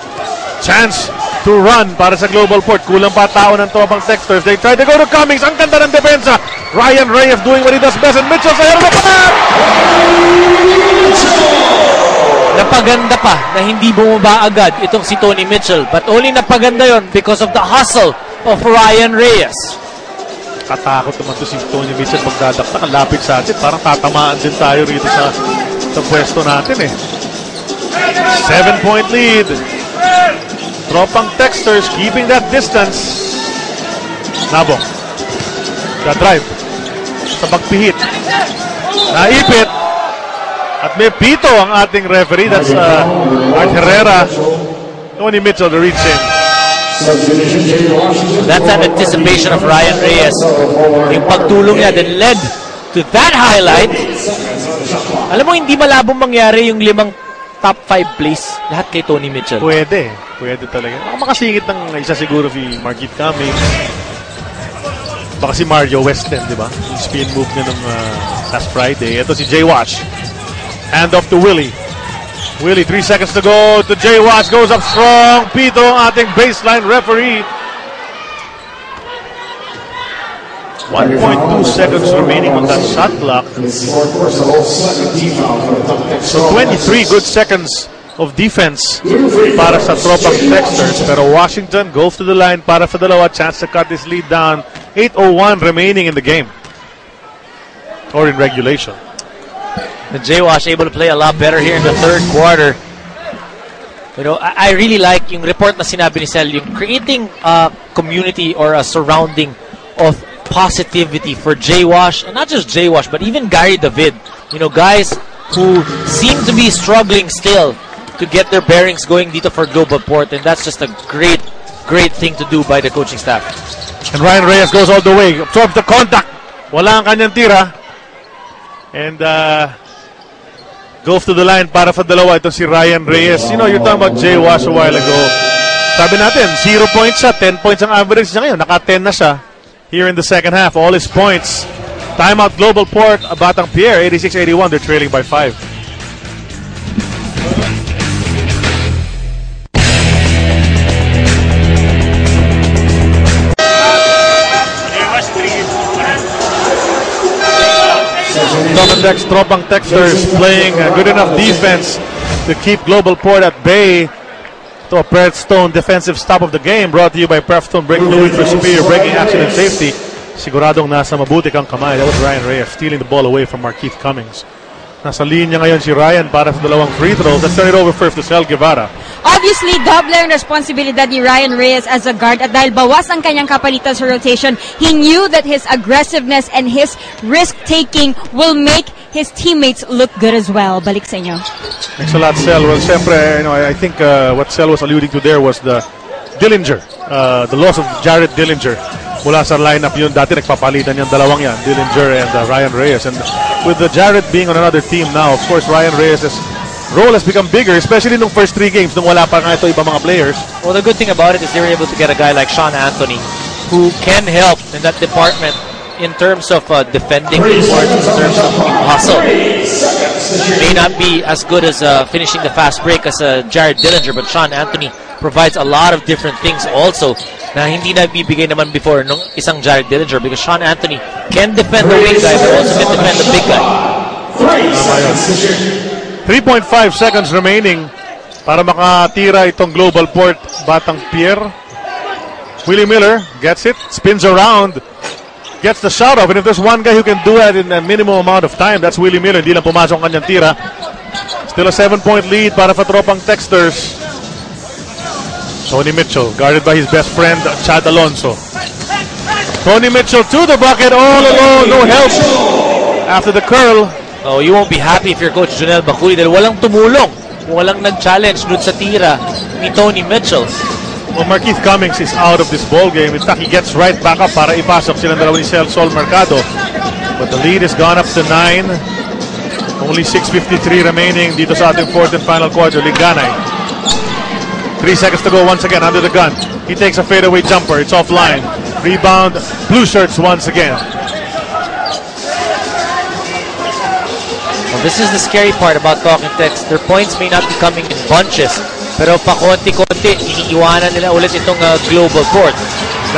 Chance to run para sa Global Port. Kulang pa tao ng Tropang Texters. They try to go to Cummings. Ang ganda ng depensa. Ryan Reyes doing what he does best. And Mitchell sa hero na pa! Napaganda pa na hindi bumaba agad itong si Tony Mitchell. But only napaganda yon because of the hustle of Ryan Reyes. Katakot naman to si Tony Mitchell pagdadakta. Ang lapit sa atin. Parang tatamaan din tayo rito sa pwesto natin eh. 7-point lead. Tropang Texters keeping that distance. Nabong. The-drive. Sa pagpihit. Naipit. At may pito ang ating referee. That's Art Herrera. Tony Mitchell the reaching. That's an anticipation of Ryan Reyes. Yung pagtulong niya then led to that highlight. Alam mo, hindi malabong mangyari yung 5 top 5 plays. Lahat kay Tony Mitchell. Pwede. Pwede talaga. Baka makasingit ng isa siguro si Marquette Cummings. Baka si Mario Weston, di ba? Yung spin move niya nung last Friday. Ito si Jay Wash. Hand off to Willie. Willie, 3 seconds to go to Jay Wash. Goes up strong. Pito ang ating baseline referee. 1.2 seconds remaining on that shot clock. So 23 good seconds of defense para sa Tropang Texters. Pero Washington goes to the line para sa dalawa. Chance to cut this lead down. 8:01 remaining in the game. Or in regulation. The Jay Wash able to play a lot better here in the third quarter. You know, I really like yung report na sinabi ni Sel, yung creating a community or a surrounding of positivity for Jay Wash, and not just Jay Wash, but even Gary David. You know, guys who seem to be struggling still to get their bearings going dito for Global Port, and that's just a great, great thing to do by the coaching staff. And Ryan Reyes goes all the way, absorbs the contact. Wala ang kanyang tira. And goes to the line para sa dalawa. Ito si Ryan Reyes. You know, you're talking about Jay Wash a while ago. Sabi natin, 0 points siya, 10 points ang average niya ngayon. Naka-10 na siya here in the second half. All his points. Timeout Global Port, Batang Pierre, 86-81. They're trailing by 5. Tropang Texters playing good enough defense to keep Global Port at bay. To a Prestone defensive stop of the game, brought to you by Prestone Brake Fluid for superior braking action and safety. Siguradong nasa mabuti kang kamay. That was Ryan Reyes stealing the ball away from Marquette Cummings. Nasa linya ngayon si Ryan para sa dalawang free throws. Let's turn it over first to Sel Guevara. Obviously, double ang responsibilidad ni Ryan Reyes as a guard at dahil bawas ang kanyang kapalitan sa rotation, he knew that his aggressiveness and his risk-taking will make his teammates look good as well. Balik sa inyo. Thanks a lot, Sel. Well, siyempre, you know, I think what Sel was alluding to there was the Dillinger, the loss of Jared Dillinger. Mula sa lineup yun, dati nagpapalitan yung dalawang yan, Dillinger and Ryan Reyes. And with Jared being on another team now, of course, Ryan Reyes' role has become bigger, especially nung first 3 games, nung wala pa nga ito ibang mga players. Well, the good thing about it is they were able to get a guy like Sean Anthony who can help in that department in terms of defending the boards, in terms of hustle. May not be as good as finishing the fast break as Jared Dillinger, but Sean Anthony provides a lot of different things also na hindi nagbibigay naman before nung isang Jared Dillinger, because Sean Anthony can defend the wing guy but also can defend the big guy. 3.5 seconds remaining para makatira itong Global Port Batang Pierre. Willie Miller gets it, spins around, gets the shot off, and if there's one guy who can do that in a minimum amount of time, that's Willie Miller. Hindi lang pumasok ang kanyang tira. Still a 7-point lead para sa Tropang Texters. Tony Mitchell, guarded by his best friend, Chad Alonso. Tony Mitchell to the bucket, all alone, no help after the curl. Oh, you won't be happy if you're Coach Jonel Bakuli dahil walang tumulong, walang nag-challenge dun sa tira ni Tony Mitchell. Well, Markeith Cummings is out of this ball game. In fact, he gets right back up para ipasok silang dalawa ni Sol Mercado. But the lead has gone up to 9. Only 6:53 remaining dito sa ating fourth and final quarter. Liganay. 3 seconds to go once again under the gun. He takes a fadeaway jumper. It's offline. Rebound. Blue Shirts once again. Well, this is the scary part about Talking Tex. Their points may not be coming in bunches, pero pa konti-konti, iniiwanan nila ulit itong global port.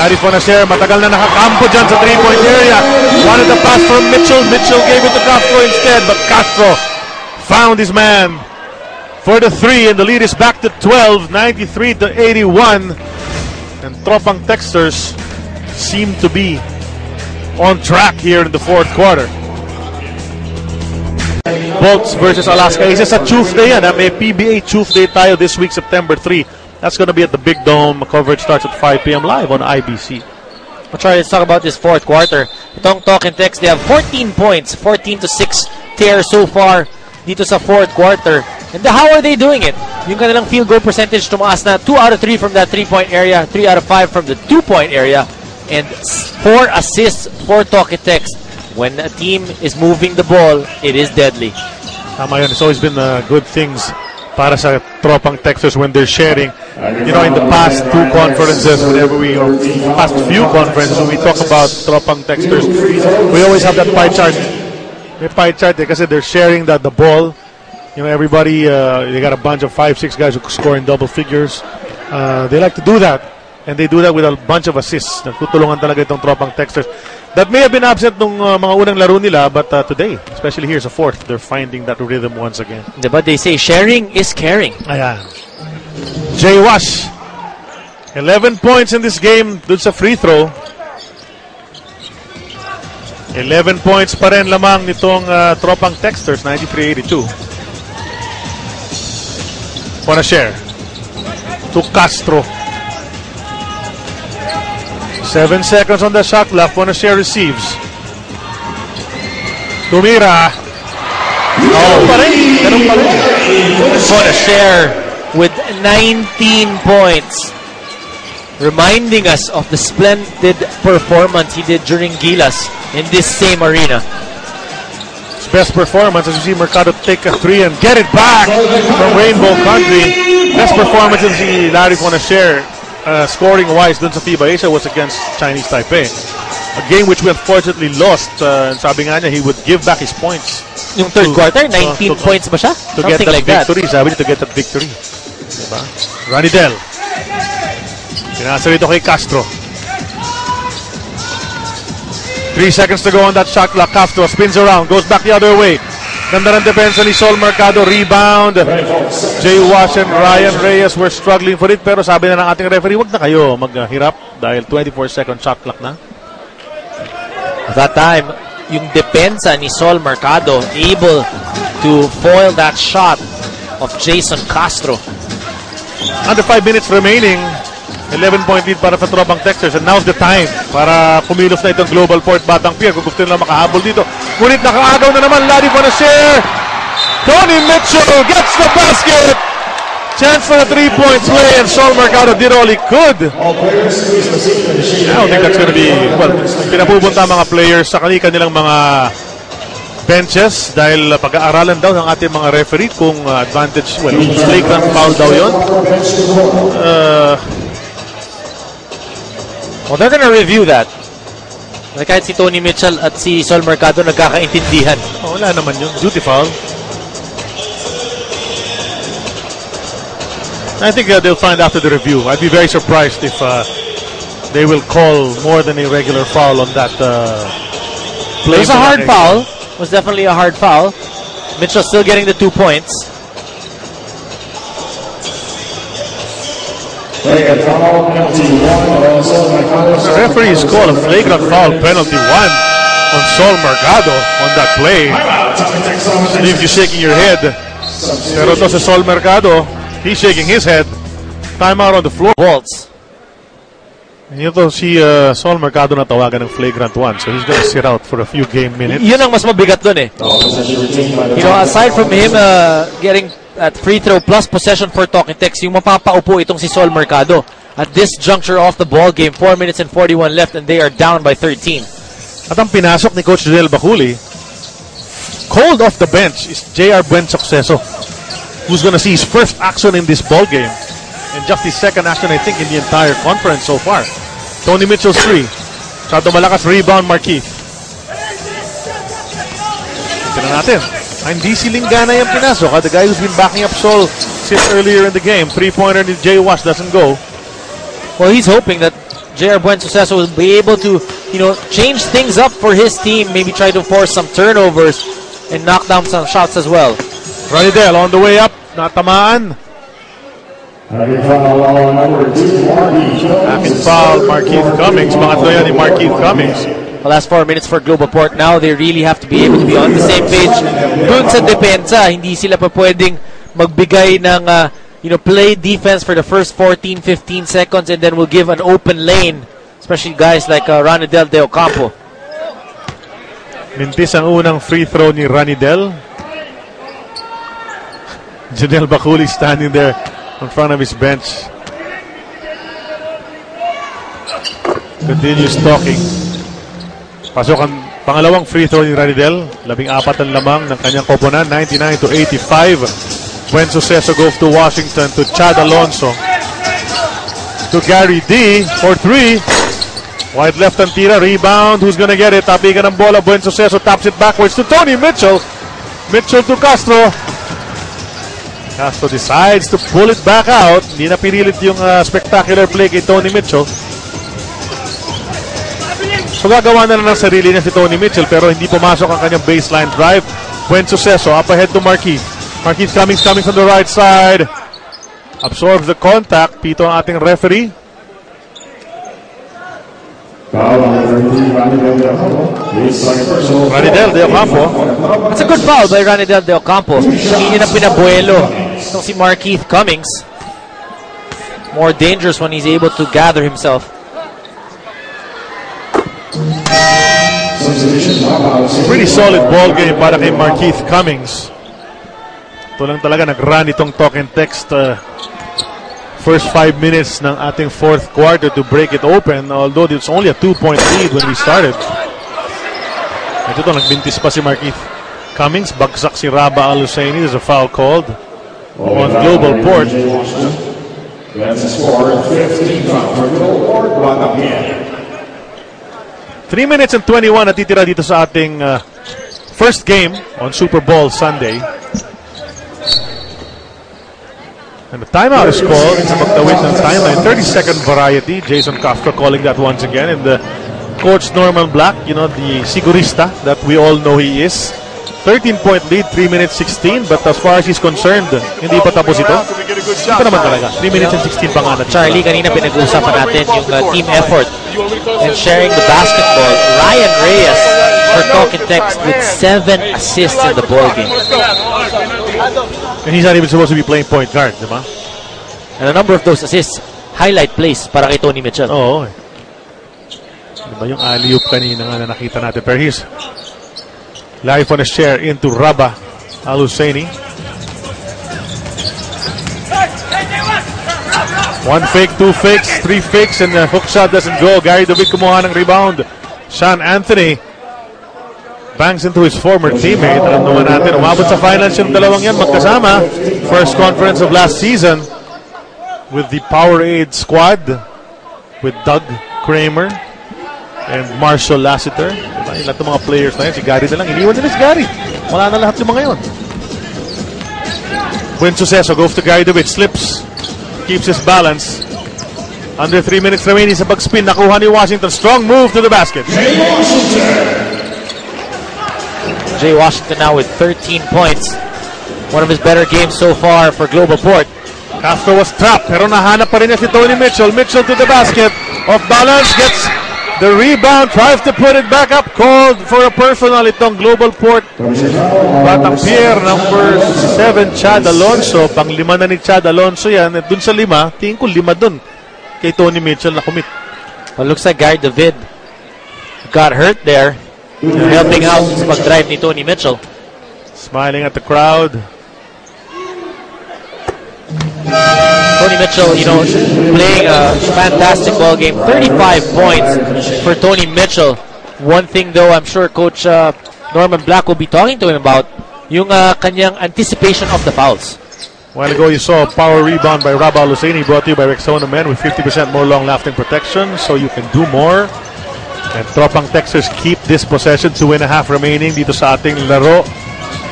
Larry Fonacier, matagal na nakakampo dyan sa 3-point area. Wanted the pass from Mitchell. Mitchell gave it to Castro instead, but Castro found his man for the 3, and the lead is back to 12, 93-81. And Tropang Texters seem to be on track here in the fourth quarter. Bolts versus Alaska. Isa sa Tuesday yan. May PBA Tuesday tayo this week, September 3. That's going to be at the Big Dome. Coverage starts at 5 p.m. live on IBC. Let's talk about this fourth quarter. Itong Talking Tex, they have 14 points, 14-6 tear so far dito sa fourth quarter. And how are they doing it? Yung kanilang field goal percentage tumaas na 2 out of 3 from that 3-point area, 3 out of 5 from the 2-point area, and 4 assists for Talking Tex. When a team is moving the ball, it is deadly. Tama yun. It's always been good things para sa Tropang Texters when they're sharing. You know, in the past two conferences, or past few conferences, when we talk about Tropang Texters, we always have that pie chart. May pie chart kasi they're sharing the ball. You know, everybody, they got a bunch of 5-6 guys who score in double figures. They like to do that. And they do that with a bunch of assists. Nagtutulungan talaga itong Tropang Texters. That may have been absent nung mga unang laro nila, but today, especially here sa fourth, they're finding that rhythm once again. But they say sharing is caring. Ayan. Jay Wash, 11 points in this game dun sa free throw. 11 points pa rin lamang nitong Tropang Texters, 93-82. Fonacier to Castro. 7 seconds on the shot clock. Fonacier receives. Tumira. Oh, Fonacier with 19 points. Reminding us of the splendid performance he did during Gilas in this same arena. His best performance as you see Mercado take a 3 and get it back from Rainbow Country. Best performance as you see Larry Fonacier scoring-wise dun sa FIBA Asia was against Chinese Taipei. A game which we unfortunately lost. And sabi nga niya, he would give back his points. Yung third quarter, 19 points ba siya? To get that like victory. Sabi niya, to get that victory. Diba? Ronnie Del. Pinasa rito kay Castro. 3 seconds to go on that shot clock. Castro spins around, goes back the other way. Ganda ng depensa ni Sol Mercado. Rebound. Jay Wash and Ryan Reyes were struggling for it. Pero sabi na ng ating referee, wag na kayo maghirap dahil 24-second shot clock na. At that time, yung depensa ni Sol Mercado able to foil that shot of Jason Castro. Under 5 minutes remaining. 11-point lead para sa Tropang Texters, and now's the time para kumilos na itong Global Port Batang Pier kung gusto nila makahabol dito. Ngunit nakaagaw na naman Larry Fonacier. Tony Mitchell gets the basket. Chance for a 3-point play, and Sol Mercado did all he could. I don't think that's going to be, well, pinapupunta mga players sa kanilang mga benches dahil pag-aaralan daw ng ating mga referee kung advantage, well, flagrant foul daw yun. Well, they're gonna review that. Kahit si Tony Mitchell at si Sol Mercado nagkakaintindihan. Oh, wala naman yun. Duty foul. I think they'll find after the review. I'd be very surprised if they will call more than a regular foul on that play. It was a hard foul. It was definitely a hard foul. Mitchell still getting the 2 points. The referees call a flagrant foul penalty 1 on Sol Mercado on that play. Leaves you shaking your head. Pero to sa Sol Mercado, he's shaking his head. Timeout on the floor. Bolts. Ito si Sol Mercado na tawagan ng flagrant one, so he's gonna sit out for a few game minutes. Yun ang mas mabigat dun eh. You know, aside from him getting at free throw plus possession for Talking Tex, yung mapapaupo itong si Sol Mercado. At this juncture of the ball game, 4 minutes and 41 left and they are down by 13. At ang pinasok ni Coach Janelle Baculi, cold off the bench, is J.R. Buen Suceso, who's gonna see his first action in this ball game. And just his second action, I think, in the entire conference so far. Tony Mitchell's 3. Masyado malakas rebound, Markeith. Tignan natin. Hindi si Lingana yung pinasok. The guy who's been backing up Sol since earlier in the game. 3-pointer ni Jay Wash doesn't go. Well, he's hoping that J.R. Buen Suceso will be able to, you know, change things up for his team. Maybe try to force some turnovers and knock down some shots as well. Ranidel on the way up. Natamaan. Akin foul, Markeith Cummings. Pangatlo yan ni Markeith Cummings. The last 4 minutes for Global Port. Now they really have to be able to be on the same page. Dun sa depensa, hindi sila pa pwedeng magbigay ng play defense for the first 14-15 seconds and then we'll give an open lane, especially guys like Ranidel De Ocampo. Mintis ang unang free throw ni Ranidel. Janelle Baculi standing there in front of his bench. Continues talking. Pasok ang pangalawang free throw ni Ranidel. 14 ang lamang ng kanyang koponan. 99-85. Buen Suceso goes to Washington to Chad Alonso. To Gary D for 3. Wide left ang tira. Rebound. Who's gonna get it? Tapigan ng bola. Buen Suceso taps it backwards to Tony Mitchell. Mitchell to Castro. Castro decides to pull it back out. Hindi na pinilit yung spectacular play kay Tony Mitchell. So gagawa na lang ng sarili niya si Tony Mitchell pero hindi pumasok ang kanyang baseline drive. Buen Suceso up ahead to Markeith. Markeith coming from the right side. Absorbs the contact. Pito ang ating referee. Ranidel De Ocampo. It's a good foul by Ranidel De Ocampo. Hindi niya na pinabuelo itong si Markeith Cummings. More dangerous when he's able to gather himself. Pretty solid ball game para kay Markeith Cummings. Ito lang talaga nag-run itong talk and text first 5 minutes ng ating fourth quarter to break it open, although it's only a 2-point lead when we started. Ito nagbintis pa si Markeith Cummings. Bagsak si Raba Al-Husseini. There's a foul called on Global Port. That's a score of 15 for Global Port. 3 minutes and 21 natitira dito sa ating first game on Super Bowl Sunday. And the timeout is called. It's magtawid ng timeline. 30-second variety. Jason Castro calling that once again. And Coach Norman Black, you know, the sigurista that we all know he is. 13-point lead, 3 minutes 16. But as far as he's concerned, hindi pa tapos ito. Ito naman talaga. 3 minutes and 16 pa nga na. Charlie, kanina pinag-uusapan natin yung team effort and sharing the basketball. Ryan Reyes for Talking Text with 7 assists in the ball game. And he's not even supposed to be playing point guard, di ba? And a number of those assists, highlight plays para kay Tony Mitchell. Oo. Diba yung alley-oop kanina nga na nakita natin. Pero here's live on a share into Raba Al-Husseini. One fake, two fakes, three fakes, and the hook shot doesn't go. Gary David kumuha ng rebound. Sean Anthony bangs into his former teammate. Alam naman natin, umabot sa finals yung dalawang yan magkasama. First conference of last season with the Powerade squad with Doug Kramer and Marshall Lassiter. Diba? Yung lahat ng mga players na yan, si Gary na lang. Iniwan nila si Gary. Wala na lahat yung mga yun. Buen Suceso goes to Gary David. Slips. Keeps his balance. Under 3 minutes remaining sa pag-spin. Nakuha ni Washington. Strong move to the basket. Jay Washington now with 13 points. One of his better games so far for Global Port. Castro was trapped, pero nahanap pa rin niya si Tony Mitchell. Mitchell to the basket. Off balance, gets the rebound, tries to put it back up. Called for a personal itong Global Port. Batang Pierre, number 7, Chad Alonso. Pang-5 na ni Chad Alonso yan. At dun sa 5, tingin ko 5 dun kay Tony Mitchell na commit. Well, looks like Gary David got hurt there. Helping out sa pag-drive ni Tony Mitchell. Smiling at the crowd. Tony Mitchell, playing a fantastic ball game. 35 points for Tony Mitchell. One thing though, I'm sure Coach Norman Black will be talking to him about yung kanyang anticipation of the fouls. A while ago, you saw a power rebound by Rabah Luceni, brought to you by Rexona Men with 50% more long-lasting protection, so you can do more. And Tropang Texters keep this possession, 2.5 remaining dito sa ating laro.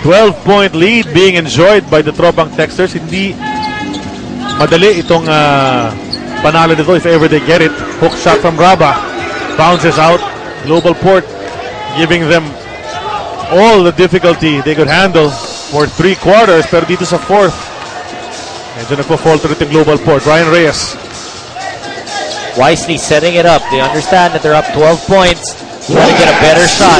12-point lead being enjoyed by the Tropang Texters. Hindi madali itong panalo nito if ever they get it. Hook shot from Rabah. Bounces out. Global Port giving them all the difficulty they could handle for 3 quarters. Pero dito sa 4th, medyo nagpo-falter ito yung Global Port. Ryan Reyes. Wisely setting it up. They understand that they're up 12 points. Trying to get a better shot.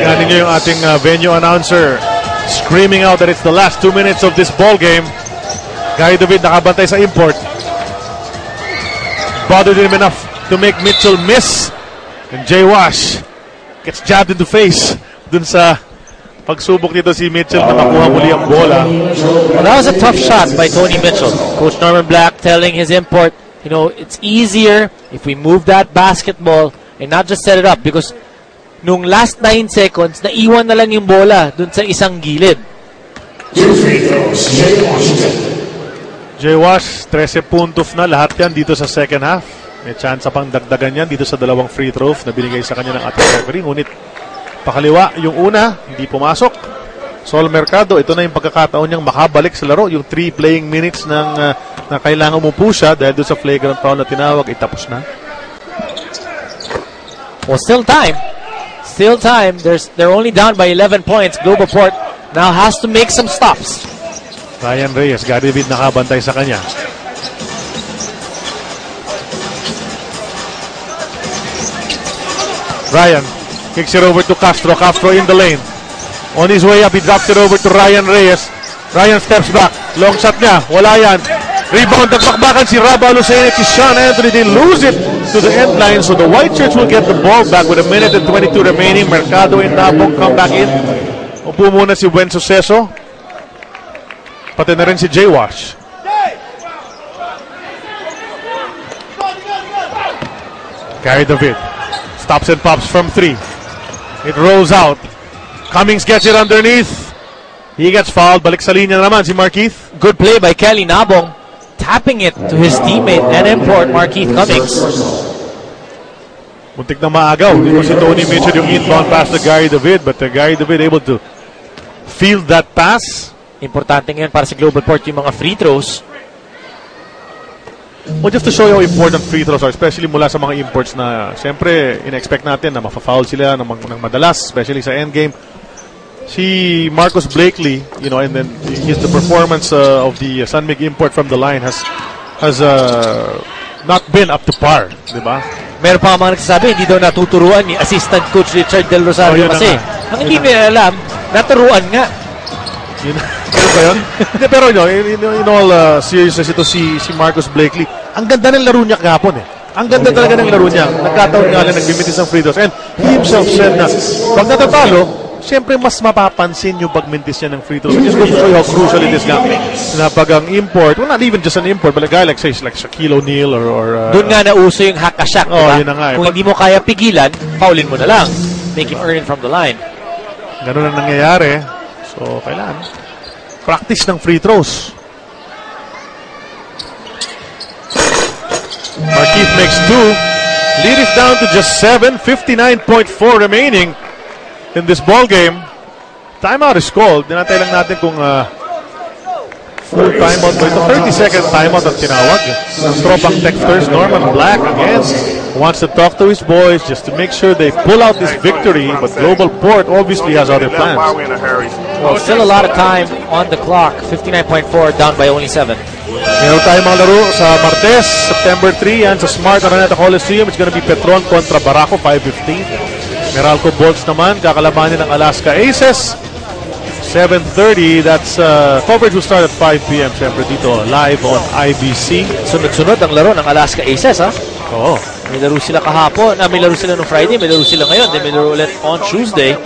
Narinig nyo yung ating venue announcer screaming out that it's the last 2 minutes of this ball game. Gary David nakabantay sa import. Bothered him enough to make Mitchell miss. And Jay Wash gets jabbed in the face dun sa pagsubok nito si Mitchell na makuha muli ang bola. Well, that was a tough shot by Tony Mitchell. Coach Norman Black telling his import, it's easier if we move that basketball and not just set it up, because nung last 9 seconds, naiwan na lang yung bola dun sa isang gilid. Jay Wash, 13 puntos na lahat yan dito sa second half. May chance pang dagdagan yan dito sa 2 free throws na binigay sa kanya ng ating referee. Ngunit pakaliwa yung una, hindi pumasok. Sol Mercado, ito na yung pagkakataon niyang makabalik sa laro. Yung 3 playing minutes na kailangan umupo siya dahil doon sa flagrant foul na tinawag, tapos na. Well, still time. Still time. They're only down by 11 points. Global Port now has to make some stops. Ryan Reyes, Gary David nakabantay sa kanya. Ryan kicks it over to Castro. Castro in the lane. On his way up, he drops it over to Ryan Reyes. Ryan steps back. Long shot niya. Wala yan. Rebound. Nagbakbakan si Rabah Luceni. Si Sean Anthony. They lose it to the end line. So the White Shirts will get the ball back with 1 minute and 22 remaining. Mercado and Nabong come back in. Upo muna si Buen Suceso. Pati na rin si Jay Wash. Gary David. Stops and pops from 3. It rolls out. Cummings gets it underneath. He gets fouled. Balik sa linya naman si Markeith. Good play by Kelly Nabong. Tapping it to his teammate and import Markeith Cummings. Muntik na maagaw. Dito si Tony Mitchell yung inbound pass to Gary David. But Gary David able to field that pass. Importante ngayon para sa Global Port yung mga free throws. Well, just to show you how important free throws are, especially mula sa mga imports na siyempre in-expect natin na mafa-foul sila ng madalas, especially sa endgame. Si Marcus Blakely, and then the performance of the San Mig import from the line has not been up to par, di ba? Meron pa mga nagsasabi, hindi daw natuturuan ni Assistant Coach Richard Del Rosario kasi. Ang hindi nila alam, naturuan nga. Ano ba yun? Pero in all seriousness, ito si Marcus Blakely. Ang ganda ng laro niya kahapon eh. Ang ganda talaga ng laro niya. Nagkataon nga lang nagbimitis ng free throws. And he himself said na pag natatalo, siyempre mas mapapansin yung pagmintis niya ng free throws. It just goes to show you how crucial it is nga na pag ang import, well not even just an import, but a guy like say like Shaquille O'Neal or doon nga nauso yung hack-a-shack, diba? Yun na nga, kung hindi mo kaya pigilan, foulin mo na lang. Make him earn it from the line. Ganun ang nangyayari. So, kailangan practice ng free throws. Markeith makes 2. Lead is down to just 7. 59.4 remaining in this ball game. Timeout is called. Dinatay lang natin kung full timeout ba ito. 30-second timeout ang tinawag. Tropang Texters, Norman Black again wants to talk to his boys just to make sure they pull out this victory, but Global Port obviously has other plans. Well, still a lot of time on the clock. 59.4, down by only 7. Meron tayong mga laro sa Martes, September 3, yan sa Smart Araneta Coliseum. It's gonna be Petron kontra Barako, 5:15. Meralco Bolts naman, kakalabanin ng Alaska Aces. 7:30. That's coverage will start at 5 p.m. Siyempre dito live on IBC. Sunod-sunod ang laro ng Alaska Aces, ha? Oo. May laro sila kahapon. May laro sila nung Friday. May laro sila ngayon. Then may laro ulit on Tuesday.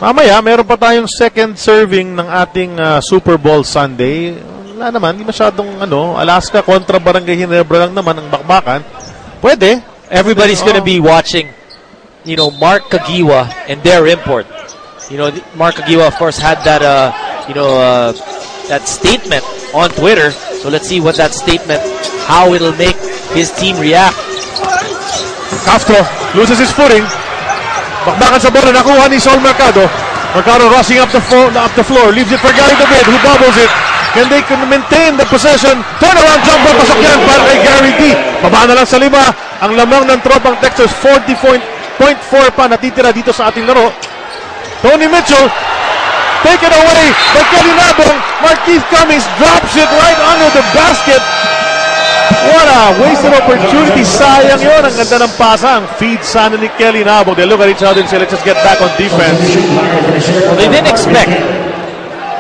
Mamaya, meron pa tayong second serving ng ating Super Bowl Sunday. Wala naman, hindi masyadong Alaska kontra Barangay Ginebra lang naman ang bakbakan. Pwede. Everybody's gonna be watching, Mark Kagiwa and their import. Mark Kagiwa, of course, had that, that statement on Twitter. So let's see what that statement, how it'll make his team react. Castro loses his footing. Bakbakan sa bola, nakuha ni Sol Mercado. Mercado rushing up the floor, leaves it for Gary David, who bobbles it. Can they maintain the possession? Turnaround jumper, pasok yan para kay Gary D. Baba na lang sa 5. Ang lamang ng tropang Texas, 40.4 pa natitira dito sa ating laro. Tony Mitchell, taken away by Kelly Nabong. Marquise Cummings drops it right under the basket. What a wasted opportunity. Sayang yun. Ang ganda ng pasa. Ang feed sana ni Kelly Nabong. They look at each other and say, let's just get back on defense. Well, they didn't expect.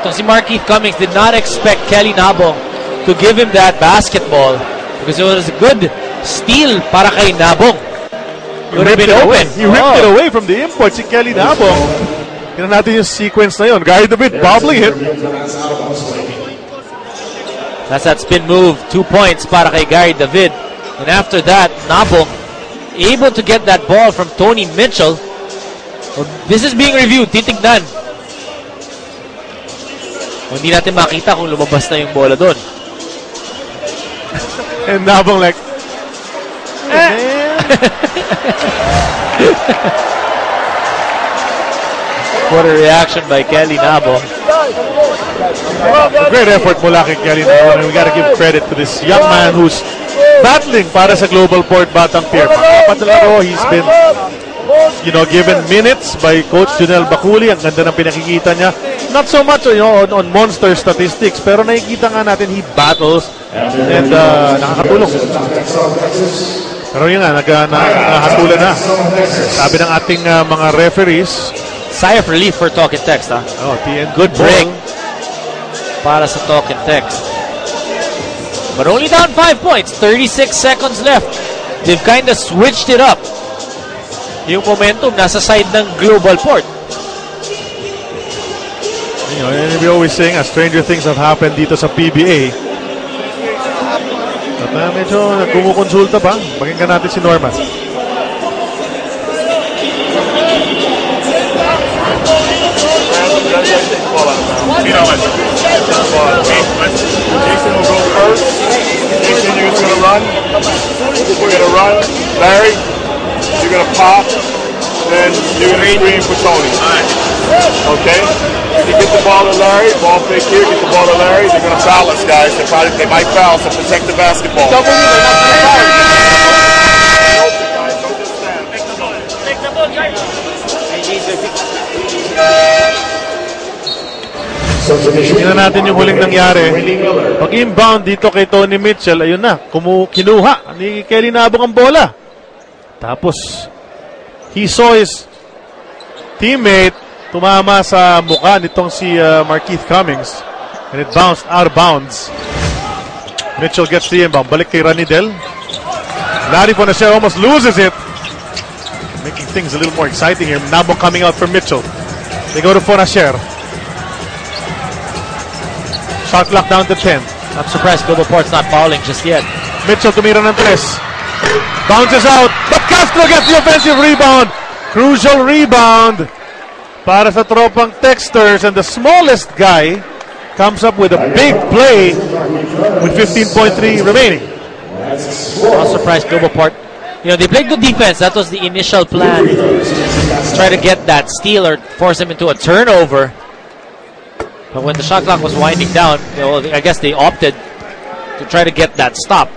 So si Marquise Cummings did not expect Kelly Nabong to give him that basketball because it was a good steal para kay Nabong. It would have been open. He ripped it away from the import, si Kelly Nabong. Tignan natin yung sequence na yun. Gary David bobbling it. That's that spin move. 2 points para kay Gary David. And after that, Nabong able to get that ball from Tony Mitchell. Well, this is being reviewed. Titignan. Hindi natin makita kung lumabas na yung bola doon. And Nabong like, What a reaction by Kelly Nabong. a great effort mula kay Kelly Nabong. And we gotta give credit to this young man who's battling para sa Global Port Batang Pier. Pang-apat na laro, he's been given minutes by Coach Junel Baculi. Ang ganda ng pinakikita niya. Not so much on monster statistics, pero nakikita nga natin he battles and nakakatulong. Pero yun nga, nakahatulan na. Sabi ng ating mga referees, Sigh of relief for Talk and Text, ha? oh, TN Good break para sa Talk and Text. But only down 5 points. 36 seconds left. They've kind of switched it up. Yung momentum nasa side ng Global Port. And we always saying, stranger things have happened dito sa PBA. At medyo kumukonsulta pa. Pakinggan natin si Norman. Jason will go first. Jason, you're going to run. We're going to run. Larry, you're going to pop. Then you're going to screen for Tony. Okay? You get the ball to Larry. Ball fake here. Get the ball to Larry. They're going to foul us, guys. They might foul, so protect the basketball. Double you. They're not going to foul you. Take the ball, guys. Tingnan natin yung huling nangyari. Pag-inbound dito kay Tony Mitchell, ayun na, kinuha ni Kelly Nabong ang bola. Tapos, he saw his teammate tumama sa mukha nitong si Marquise Cummings. And it bounced out of bounds. Mitchell gets the inbound. Balik kay Ranidel. Larry Fonacier almost loses it. Making things a little more exciting here. Nabong coming out for Mitchell. They go to Fonacier. Shot clock down to 10. I'm surprised Global Port's not fouling just yet. Mitchell tumira ng 3. Bounces out. But Castro gets the offensive rebound. Crucial rebound para sa tropang Texters. And the smallest guy comes up with a big play with 15.3 remaining. I'm surprised Global Port. They played good defense. That was the initial plan. Try to get that steal or force him into a turnover. But when the shot clock was winding down, I guess they opted to try to get that stop.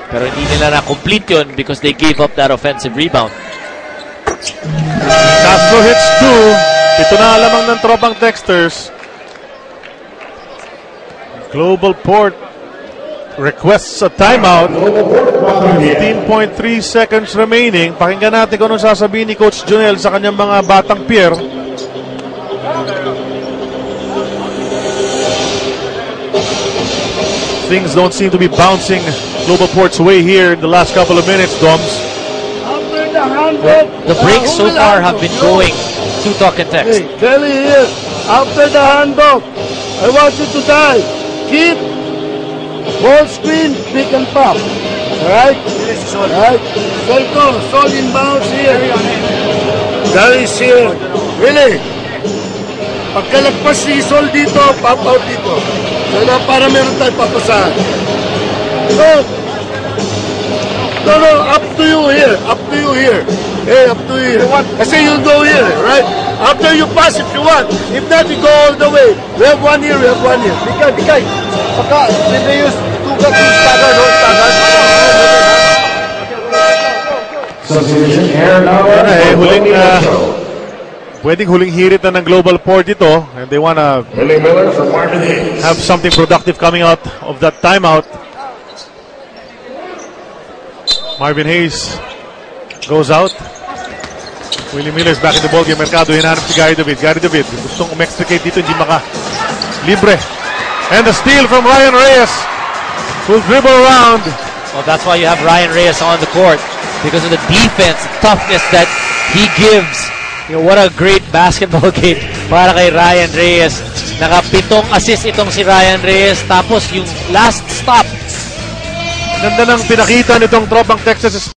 Pero hindi nila na-complete yun because they gave up that offensive rebound. Castro hits 2. Ito na lamang ng tropang Texters. Global Port requests a timeout. 15.3 seconds remaining. Pakinggan natin kung anong sasabihin ni Coach Junel sa kanyang mga batang Pierre. things don't seem to be bouncing Global Port's way here in the last couple of minutes, Doms. The breaks so far have been going to Talk and Text. Hey, Kelly here. After the handoff, I want you to dive. Keep ball screen, pick and pop. Alright? Alright? Sol inbounds here. Gary's here. Really? Pagkalagpas si Sol dito, pop out dito. So na para meron tayo papasahan. No, up to you here. Up to you here. Hey, up to you here. Kasi you'll go here, right? After you pass if you want. If not, you go all the way. We have one here, we have one here. Bigay. Saka, they use tugat yung stagger, no? Stagger. Substitution air number. Pwedeng huling hirit na ng Global Port ito, and they wanna Willie Miller for Marvin Hayes. have something productive coming out of that timeout. Marvin Hayes goes out. Willie Miller's back in the ballgame. Mercado hinahanap si Gary David. Gary David gustong umextricate dito, hindi libre. And the steal from Ryan Reyes, who'll dribble around. Well, that's why you have Ryan Reyes on the court, because of the defense, toughness that he gives. You know, what a great basketball game para kay Ryan Reyes. Naka-7 assist itong si Ryan Reyes. Tapos yung last stop, Ganda ng pinakita nitong tropang Texas